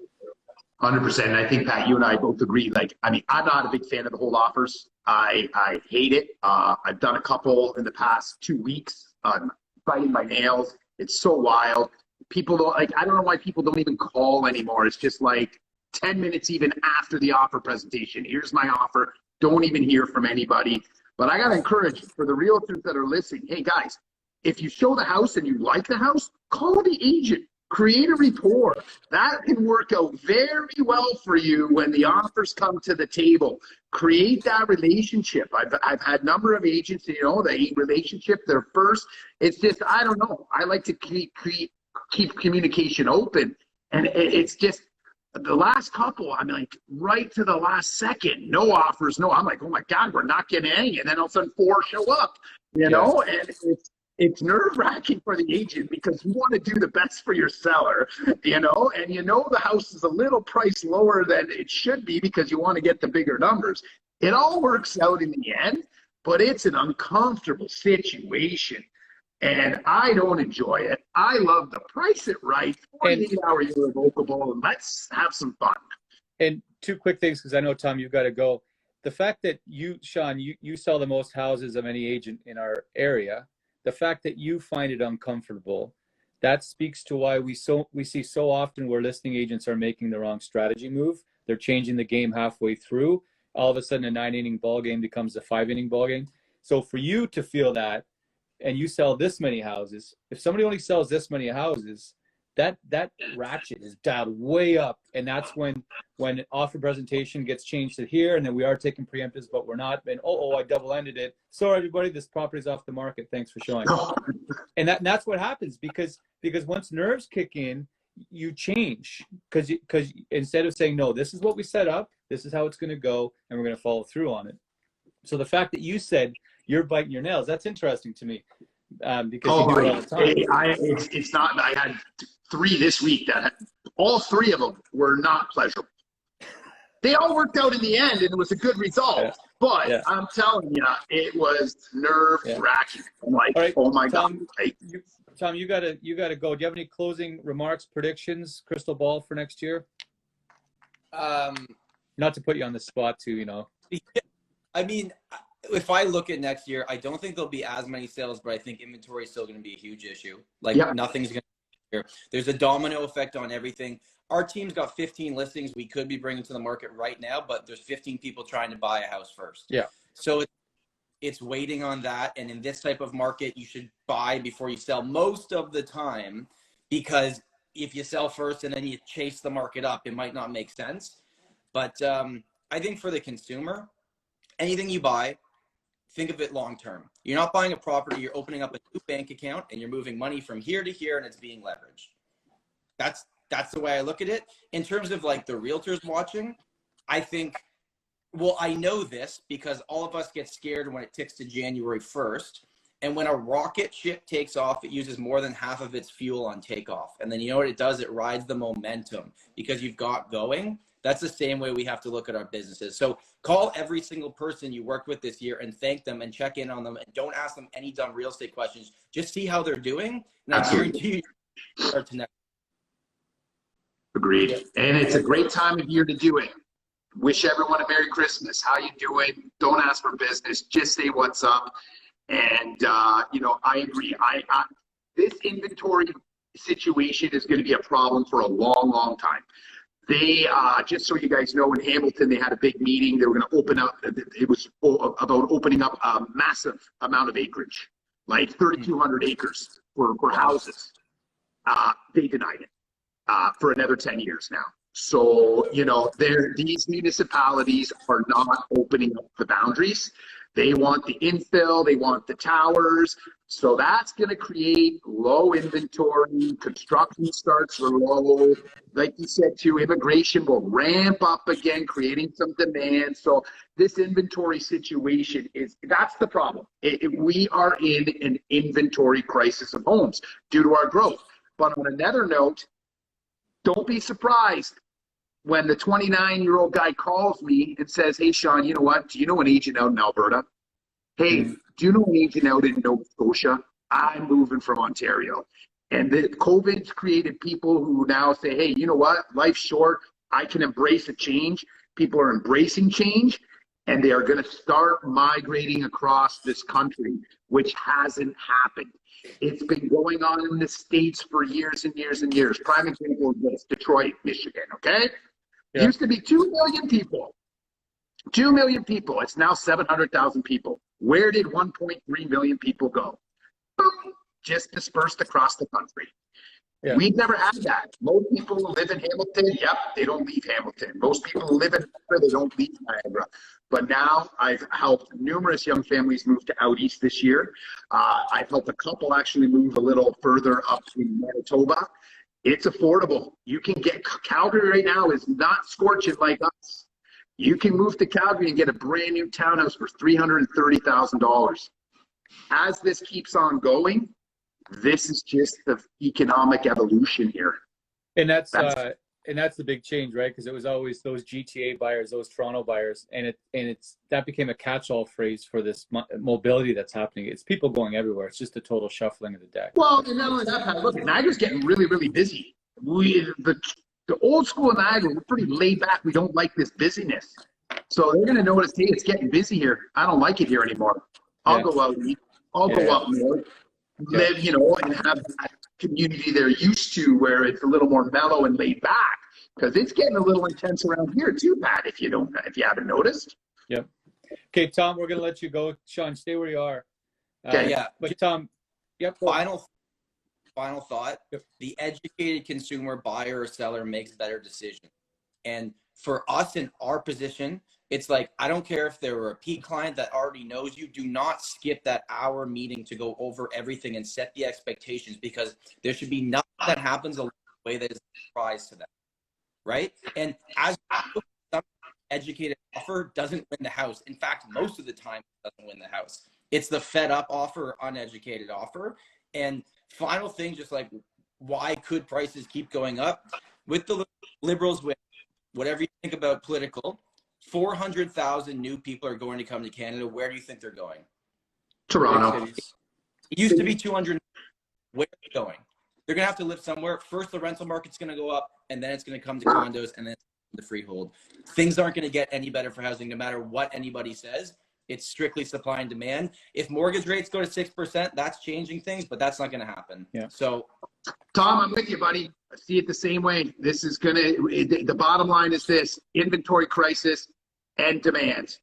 100%. And I think, Pat, you and I both agree. Like, I mean, I'm not a big fan of the hold offers. I hate it. I've done a couple in the past 2 weeks. I'm biting my nails. It's so wild. People don't, like, I don't know why people don't even call anymore. It's just like 10 minutes even after the offer presentation. Here's my offer. Don't even hear from anybody. But I got to encourage for the realtors that are listening, hey guys, if you show the house and you like the house, call the agent. Create a rapport. That can work out very well for you when the offers come to the table. Create that relationship. I've had a number of agents, you know, the relationship, their first, it's just, I don't know. I like to keep communication open. And it's just, the last couple, I'm like, right to the last second, no offers, no. I'm like, oh my God, we're not getting any. And then all of a sudden 4 show up, you know, and it's nerve-wracking for the agent because you want to do the best for your seller, you know, and you know the house is a little price lower than it should be because you want to get the bigger numbers. It all works out in the end, but it's an uncomfortable situation. And I don't enjoy it. I love the price it right, 48-hour irrevocable, and let's have some fun. And 2 quick things, because I know, Tom, you've got to go. The fact that you, Sean, you sell the most houses of any agent in our area, the fact that you find it uncomfortable, that speaks to why we see so often where listing agents are making the wrong strategy move. They're changing the game halfway through. All of a sudden, a 9-inning ball game becomes a 5-inning ball game. So for you to feel that, and you sell this many houses, if somebody only sells this many houses, that ratchet is dialed way up. And that's when offer presentation gets changed to here, and then we are taking preemptives, but we're not. And I double-ended it. Sorry, everybody, this property's off the market. Thanks for showing. And that's what happens because once nerves kick in, you change because instead of saying, no, this is what we set up, this is how it's going to go, and we're going to follow through on it. So the fact that you said you're biting your nails, that's interesting to me because you do it all the time. It's not. I had 3 this week that all 3 of them were not pleasurable. They all worked out in the end, and it was a good result. Yeah. But I'm telling you, it was nerve-wracking. I'm like, right, oh my God. Tom, you gotta go. Do you have any closing remarks, predictions, crystal ball for next year? Not to put you on the spot, too. You know. I mean, if I look at next year, I don't think there'll be as many sales, but I think inventory is still going to be a huge issue. Like nothing's going to be here. There's a domino effect on everything. Our team's got 15 listings we could be bringing to the market right now, but there's 15 people trying to buy a house first. Yeah. So it's waiting on that. And in this type of market, you should buy before you sell most of the time, because if you sell first and then you chase the market up, it might not make sense. But I think for the consumer, anything you buy, think of it long term. You're not buying a property, you're opening up a new bank account and you're moving money from here to here and it's being leveraged. That's the way I look at it. In terms of like the realtors watching, I think, well, I know this because all of us get scared when it ticks to January 1st. And when a rocket ship takes off, it uses more than half of its fuel on takeoff. And then you know what it does? It rides the momentum because you've got going. That's the same way we have to look at our businesses. So call every single person you worked with this year and thank them and check in on them. And don't ask them any dumb real estate questions. Just see how they're doing. And I guarantee you start to next. Agreed. And it's a great time of year to do it. Wish everyone a Merry Christmas. How you doing? Don't ask for business. Just say what's up. And, you know, I agree. This inventory situation is going to be a problem for a long, long time. They, just so you guys know, in Hamilton, they had a big meeting. They were going to open up, it was about opening up a massive amount of acreage, like 3,200 acres for houses. They denied it for another 10 years now. So, you know, these municipalities are not opening up the boundaries. They want the infill, they want the towers. So that's going to create low inventory. Construction starts are low. Like you said, too, immigration will ramp up again, creating some demand. So this inventory situation that's the problem. We are in an inventory crisis of homes due to our growth. But on another note, don't be surprised when the 29-year-old guy calls me and says, hey, Sean, you know what? Do you know an agent out in Alberta? Hey, do you know an agent out in Nova Scotia? I'm moving from Ontario. And the COVID's created people who now say, hey, you know what? Life's short. I can embrace a change. People are embracing change, and they are going to start migrating across this country, which hasn't happened. It's been going on in the States for years and years and years. Prime example is this, Detroit, Michigan, okay? Yeah. Used to be 2 million people. 2 million people. It's now 700,000 people. Where did 1.3 million people go? Boom, just dispersed across the country. Yeah. We've never had that. Most people who live in Hamilton, yep, they don't leave Hamilton. Most people who live in Niagara, they don't leave Niagara. But now I've helped numerous young families move to out east this year. I've helped a couple actually move a little further up in Manitoba. It's affordable. You can get Calgary right now is not scorching like us. You can move to Calgary and get a brand new townhouse for $330,000. As this keeps on going, this is just the economic evolution here. And that's the big change, right? Because it was always those GTA buyers, those Toronto buyers, and that became a catch-all phrase for this mobility that's happening. It's people going everywhere. It's just a total shuffling of the deck. Well, and not only that, Pat, look, Niagara's getting really, really busy. The old school in Niagara, we're pretty laid back. We don't like this busyness. So they're going to notice, hey, it's getting busy here. I don't like it here anymore. I'll go out and eat. I'll go up north, live, and have that community they're used to where it's a little more mellow and laid back. Because it's getting a little intense around here too, Pat, if you haven't noticed. Yep. Okay, Tom, we're going to let you go. Sean, stay where you are. Okay. Yeah. But Tom, yep. Final thought. Yep. The educated consumer, buyer or seller, makes better decisions. And for us in our position, it's like, I don't care if they're a repeat client that already knows you, do not skip that hour meeting to go over everything and set the expectations, because there should be nothing that happens along the way that is a surprise to them. Right? And as some educated offer doesn't win the house. In fact, most of the time it doesn't win the house. It's the fed up offer or uneducated offer. And final thing, just like, why could prices keep going up? With the Liberals, with whatever you think about political, 400,000 new people are going to come to Canada. Where do you think they're going? Toronto. It used to be 200. Where are they going? They're going to have to live somewhere. First, the rental market's going to go up, and then it's going to come to condos, and then the freehold. Things aren't going to get any better for housing, no matter what anybody says. It's strictly supply and demand. If mortgage rates go to 6%, that's changing things, but that's not going to happen. Yeah. So, Tom, I'm with you, buddy. I see it the same way. This is the bottom line is this: inventory crisis and demand.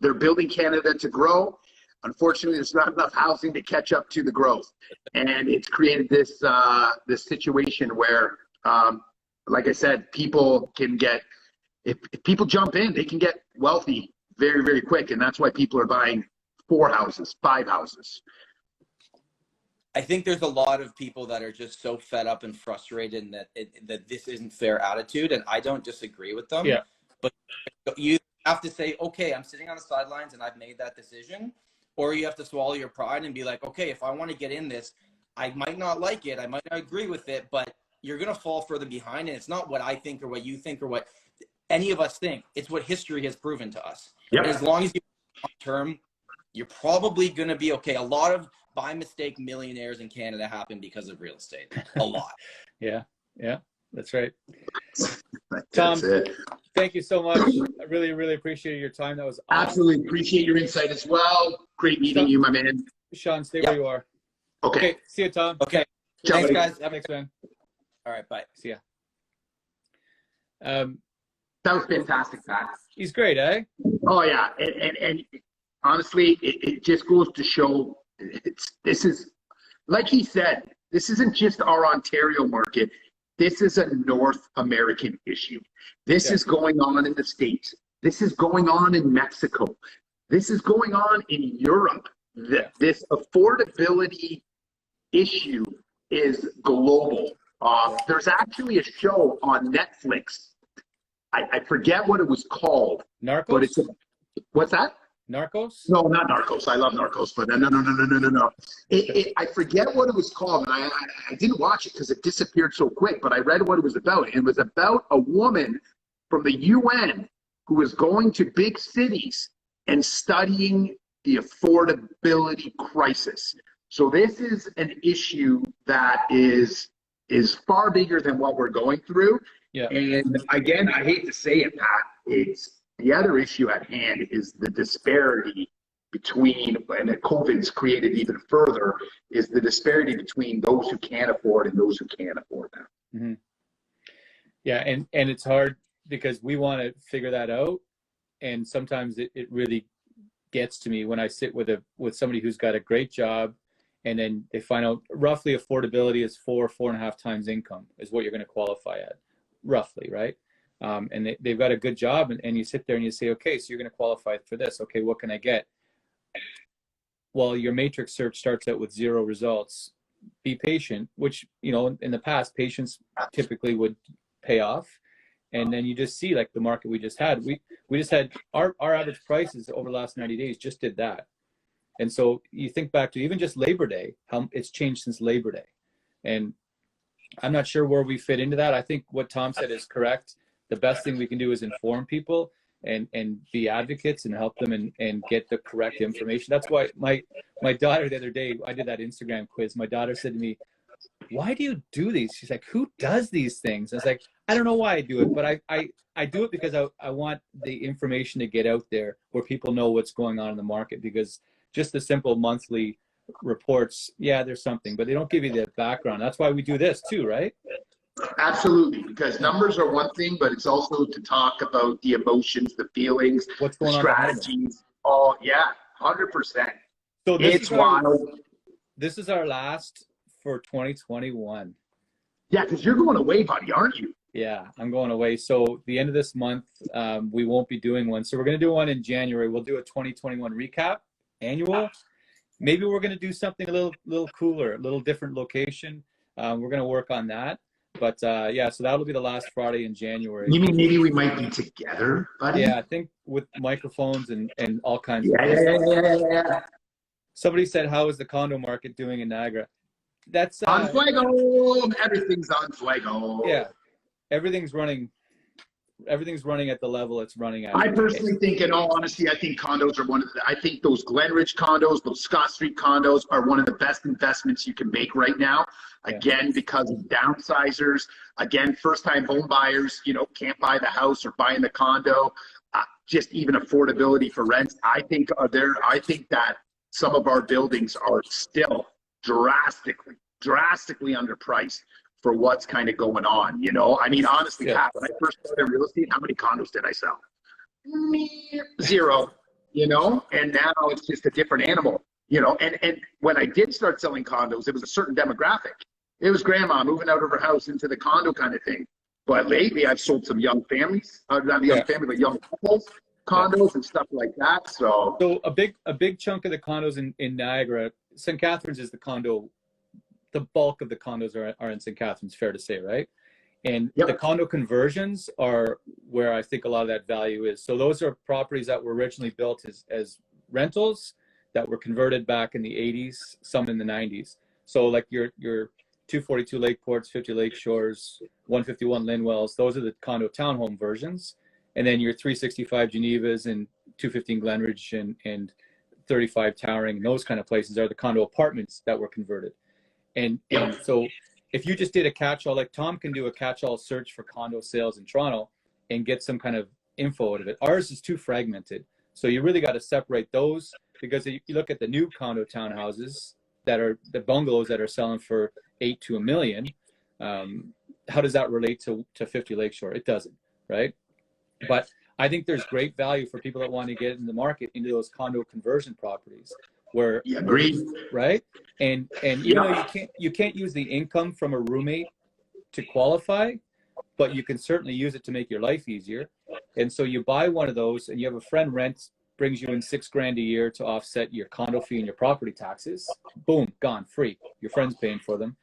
They're building Canada to grow. Unfortunately, there's not enough housing to catch up to the growth. And it's created this situation where, like I said, people can get, if people jump in, they can get wealthy very, very quick. And that's why people are buying 4 houses, 5 houses. I think there's a lot of people that are just so fed up and frustrated and that this isn't fair attitude. And I don't disagree with them. Yeah. But you have to say, okay, I'm sitting on the sidelines and I've made that decision. Or you have to swallow your pride and be like, okay, if I want to get in this, I might not like it, I might not agree with it, but you're going to fall further behind. And it's not what I think or what you think or what any of us think. It's what history has proven to us. Yep. As long as you're long term, you're probably going to be okay. A lot of by mistake millionaires in Canada happen because of real estate. A lot. Yeah, that's right. That's Tom, it. thank you so much. I really, really appreciate your time. That was awesome. Absolutely appreciate your insight as well. Great meeting you, my man. Sean, stay where you are. Okay. See you, Tom. Okay. Ciao, Thanks, buddy. guys. Thanks, man. All right. Bye. See ya. That was fantastic, Pat. He's great, eh? Oh yeah, and honestly, it just goes to show this is, like he said, this isn't just our Ontario market. This is a North American issue. This is going on in the States. This is going on in Mexico. This is going on in Europe. This affordability issue is global. There's actually a show on Netflix. I forget what it was called. Narcos? But it's what's that? Narcos? No, not Narcos. I love Narcos, but no. I forget what it was called, and I didn't watch it because it disappeared so quick, but I read what it was about. It was about a woman from the UN who was going to big cities and studying the affordability crisis. So this is an issue that is far bigger than what we're going through. Yeah. And again, I hate to say it, Pat, it's the other issue at hand is the disparity between, and COVID's created even further, is the disparity between those who can't afford and those who can afford them. Mm-hmm. Yeah, and it's hard because we want to figure that out, and sometimes it really gets to me when I sit with somebody who's got a great job And then they find out roughly affordability is 4.5 times income is what you're going to qualify at, roughly, right? And they've got a good job, and you sit there and you say, okay, so you're going to qualify for this. Okay, what can I get? Well, your matrix search starts out with 0 results. Be patient, which, you know, in the past, patience typically would pay off. And then you just see, like the market we just had, we just had our average prices over the last 90 days just did that. And so you think back to even just Labor Day, how it's changed since Labor Day. And I'm not sure where we fit into that. I think what Tom said is correct. The best thing we can do is inform people and be advocates and help them and get the correct information. That's why my daughter the other day, I did that Instagram quiz. My daughter said to me, why do you do these? She's like, who does these things? I was like, I don't know why I do it, but I do it because I want the information to get out there where people know what's going on in the market, because just the simple monthly reports, yeah, there's something, but they don't give you the background. That's why we do this too, right? Absolutely, because numbers are one thing, but it's also to talk about the emotions, the feelings, what's the going strategies. Oh, yeah, 100%. So It's wild. This is our last for 2021. Yeah, because you're going away, buddy, aren't you? Yeah, I'm going away. So the end of this month, we won't be doing one. So we're going to do one in January. We'll do a 2021 recap, annual. Maybe we're going to do something a little cooler, a little different location. We're going to work on that. But yeah, so that'll be the last Friday in January. You mean maybe we might be together, buddy? Yeah, I think with microphones and all kinds of Yeah. Somebody said, how is the condo market doing in Niagara? That's on fuego. Everything's on fuego. Yeah, everything's running at the level it's running at. I personally think, in all honesty, I think condos are I think those Glenridge condos, those Scott Street condos are one of the best investments you can make right now. Again, because of downsizers. Again, first-time home buyers, you know, can't buy the house or buying the condo. Just even affordability for rents. I think that some of our buildings are still drastically underpriced for what's kind of going on, you know? I mean, honestly, when I first started real estate, how many condos did I sell? 0, you know? And now it's just a different animal, you know? And when I did start selling condos, it was a certain demographic. It was grandma moving out of her house into the condo kind of thing. But lately I've sold some young families, not young family, but young couples, condos and stuff like that. So a big chunk of the condos in Niagara, St. Catharines is the condo. The bulk of the condos are in St. Catharines, fair to say, right? And the condo conversions are where I think a lot of that value is. So those are properties that were originally built as rentals that were converted back in the 80s, some in the 90s. So like your 242 Lakeports, 50 Lakeshores, 151 Linwells, those are the condo townhome versions. And then your 365 Genevas and 215 Glenridge and 35 Towering, and those kind of places are the condo apartments that were converted. And so if you just did a catch-all, like Tom can do a catch-all search for condo sales in Toronto and get some kind of info out of it. Ours is too fragmented. So you really got to separate those, because you look at the new condo townhouses that are the bungalows that are selling for $8 to $1 million. How does that relate to 50 Lakeshore? It doesn't, right? But I think there's great value for people that want to get in the market into those condo conversion properties. Where agreed, right? And you know, you can't use the income from a roommate to qualify, but you can certainly use it to make your life easier. And so you buy one of those, and you have a friend brings you in $6,000 a year to offset your condo fee and your property taxes. Boom, gone, free. Your friend's paying for them,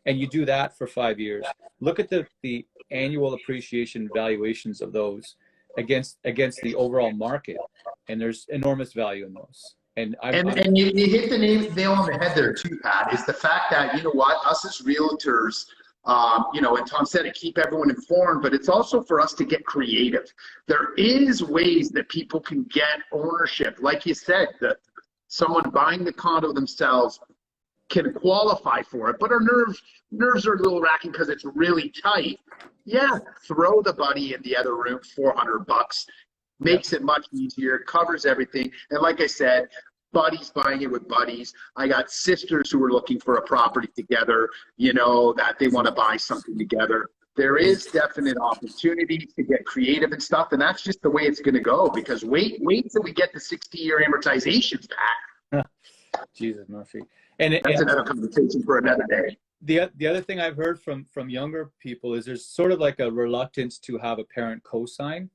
and you do that for 5 years. Look at the annual appreciation valuations of those against the overall market, and there's enormous value in those. And you hit the nail on the head there too, Pat, is the fact that, you know what, us as realtors, you know, and Tom said it, keep everyone informed, but it's also for us to get creative. There is ways that people can get ownership. Like you said, that someone buying the condo themselves can qualify for it, but our nerves are a little racking because it's really tight. Yeah, throw the buddy in the other room, $400, makes it much easier, covers everything. And like I said, buddies buying it with buddies. I got sisters who are looking for a property together, you know, that they want to buy something together. There is definite opportunity to get creative and stuff, and that's just the way it's going to go, because wait till we get the 60-year amortizations back. Jesus, Murphy. And That's another conversation for another day. The other thing I've heard from younger people is there's sort of like a reluctance to have a parent co-sign.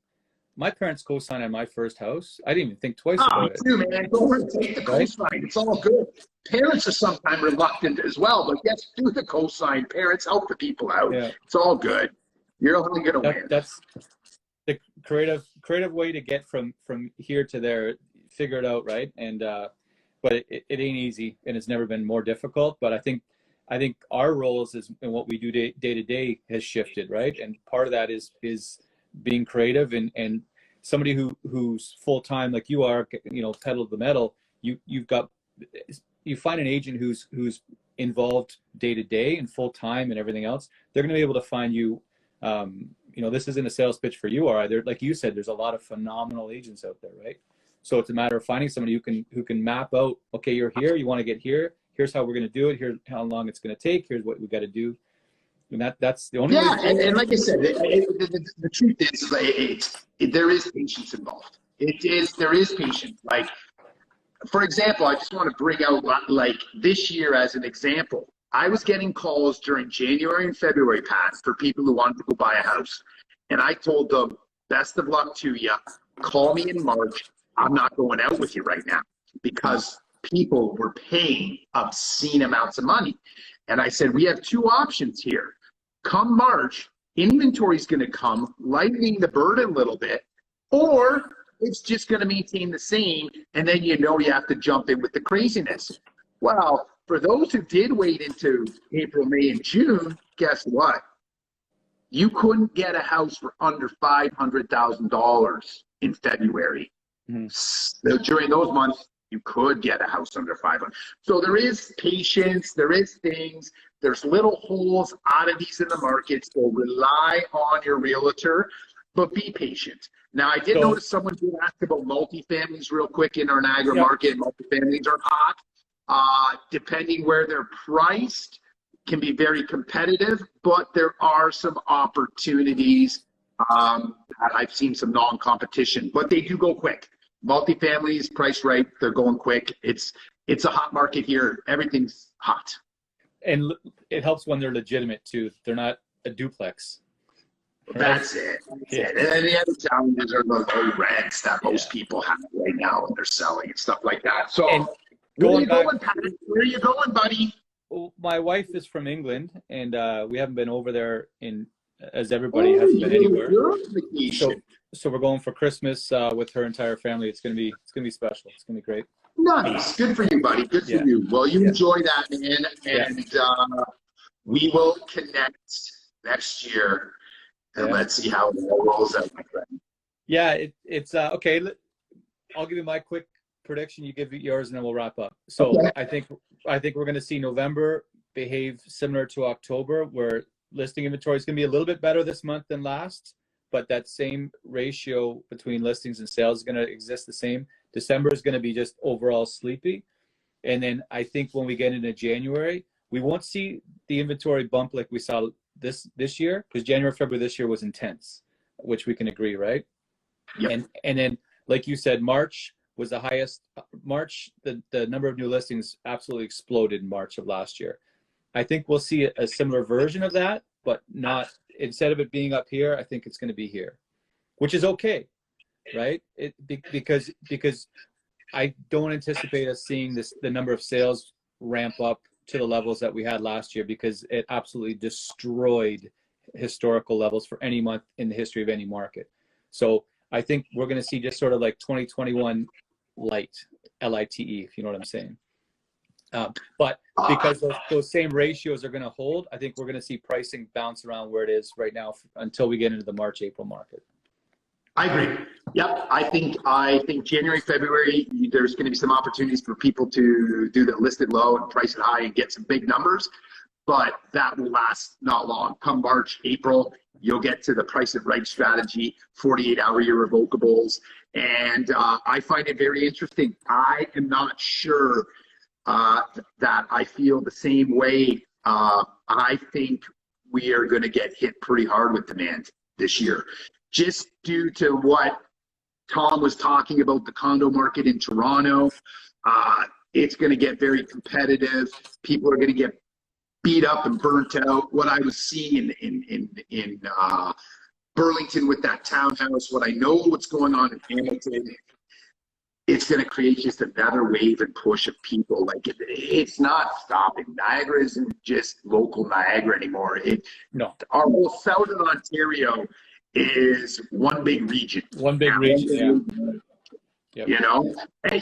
My parents co-signed on my first house. I didn't even think twice about it. Too, man. Go ahead and take the co-sign. It's all good. Parents are sometimes reluctant as well, but yes, do the co-sign. Parents help the people out. Yeah. It's all good. You're only going to win. That's the creative way to get from here to there. Figure it out, right? And but it ain't easy, and it's never been more difficult. But I think our roles and what we do day to day has shifted, right? And part of that is being creative and somebody who's full time like you are, pedal to the metal. You find an agent who's involved day to day and full time and everything else. They're going to be able to find you. This isn't a sales pitch for you or either. Like you said, there's a lot of phenomenal agents out there, right? So it's a matter of finding somebody who can map out. Okay, you're here. You want to get here. Here's how we're going to do it. Here's how long it's going to take. Here's what we got to do. And that's the only way. And like I said, the truth is, there is patience involved. There is patience. Like, for example, I just want to bring out like this year as an example. I was getting calls during January and February, Pat, for people who wanted to go buy a house, and I told them, "Best of luck to you. Call me in March. I'm not going out with you right now," because people were paying obscene amounts of money. And I said, we have two options here. Come March, inventory's going to come, lightening the burden a little bit, or it's just going to maintain the same, and then you have to jump in with the craziness. Well, for those who did wait into April, May, and June, guess what? You couldn't get a house for under $500,000 in February. Mm-hmm. So during those months, you could get a house under 500. So there is patience, there is things, there's little holes, oddities in the market. So rely on your realtor, but be patient. Now, I did notice someone did ask about multifamilies real quick in our Niagara market. Multifamilies are hot. Depending where they're priced, can be very competitive, but there are some opportunities. I've seen some non-competition, but they do go quick. Multifamilies priced right, they're going quick. It's a hot market here. Everything's hot. And it helps when they're legitimate too. They're not a duplex. Right? That's it. And then the other challenges are the low rents that most people have right now when they're selling and stuff like that. So where are you going, Patrick? Where are you going, buddy? Well, my wife is from England, and we haven't been over there as everybody hasn't been anywhere. So we're going for Christmas with her entire family. It's gonna be special. It's gonna be great. Nice. Good for you, buddy. Good for you. Well, you enjoy that, man. And we will connect next year, and let's see how it all rolls out, my friend. Yeah, it's okay. I'll give you my quick prediction. You give yours, and then we'll wrap up. So I think we're gonna see November behave similar to October, where listing inventory is gonna be a little bit better this month than last. But that same ratio between listings and sales is going to exist the same. December is going to be just overall sleepy. And then I think when we get into January, we won't see the inventory bump like we saw this year, because January, February this year was intense, which we can agree, right? Yep. And then, like you said, March was the highest. March, the number of new listings absolutely exploded in March of last year. I think we'll see a similar version of that, but not. Instead of it being up here, I think it's going to be here, which is okay, right? Because I don't anticipate us seeing the number of sales ramp up to the levels that we had last year, because it absolutely destroyed historical levels for any month in the history of any market. So I think we're going to see just sort of like 2021 light, L-I-T-E, if you know what I'm saying. But because those same ratios are going to hold, I think we're going to see pricing bounce around where it is right now until we get into the March, April market. I agree. Yep. I think January, February, there's going to be some opportunities for people to do the listed low and price it high and get some big numbers, but that will last not long. Come March, April, you'll get to the price it right strategy, 48-hour irrevocables. And I find it very interesting. I am not sure that I feel the same way. I think we are going to get hit pretty hard with demand this year, just due to what Tom was talking about, the condo market in Toronto. It's going to get very competitive. People are going to get beat up and burnt out. What I was seeing in Burlington with that townhouse, what I know what's going on in Hamilton, it's going to create just another wave and push of people. Like it's not stopping. Niagara isn't just local Niagara anymore. No. Our whole southern Ontario is one big region. One big region, yeah. Yep. You know, and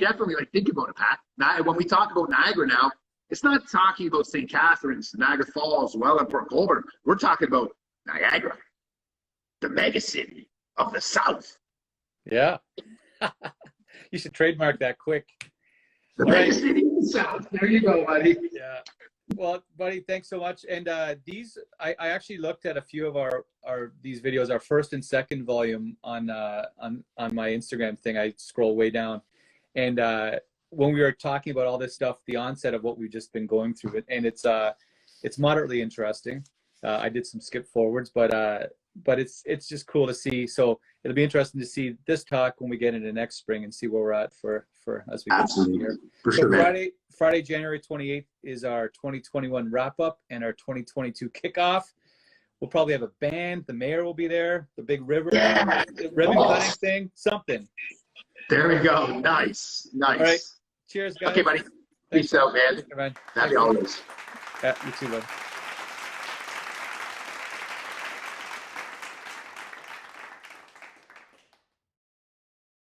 definitely, like, think about it, Pat. When we talk about Niagara now, it's not talking about St. Catharines, Niagara Falls, Wellandport, Colborne. We're talking about Niagara, the mega city of the South. Yeah. You should trademark that quick. The mega city of the South. There you go, buddy. Yeah. Well, buddy, thanks so much. And I actually looked at a few of these videos, our first and second volume on my Instagram thing. I scroll way down, and when we were talking about all this stuff, the onset of what we've just been going through, and it's moderately interesting. I did some skip forwards, but it's just cool to see. So it'll be interesting to see this talk when we get into next spring and see where we're at for as we go through here. For so sure, Friday, January 28th is our 2021 wrap up and our 2022 kickoff. We'll probably have a band. The mayor will be there. The big ribbon cutting thing. Something. There we go. Nice. All right. Cheers, guys. Okay, buddy. Thanks. Peace out, man. Okay, man. Happy holidays. Yeah, you too, bud.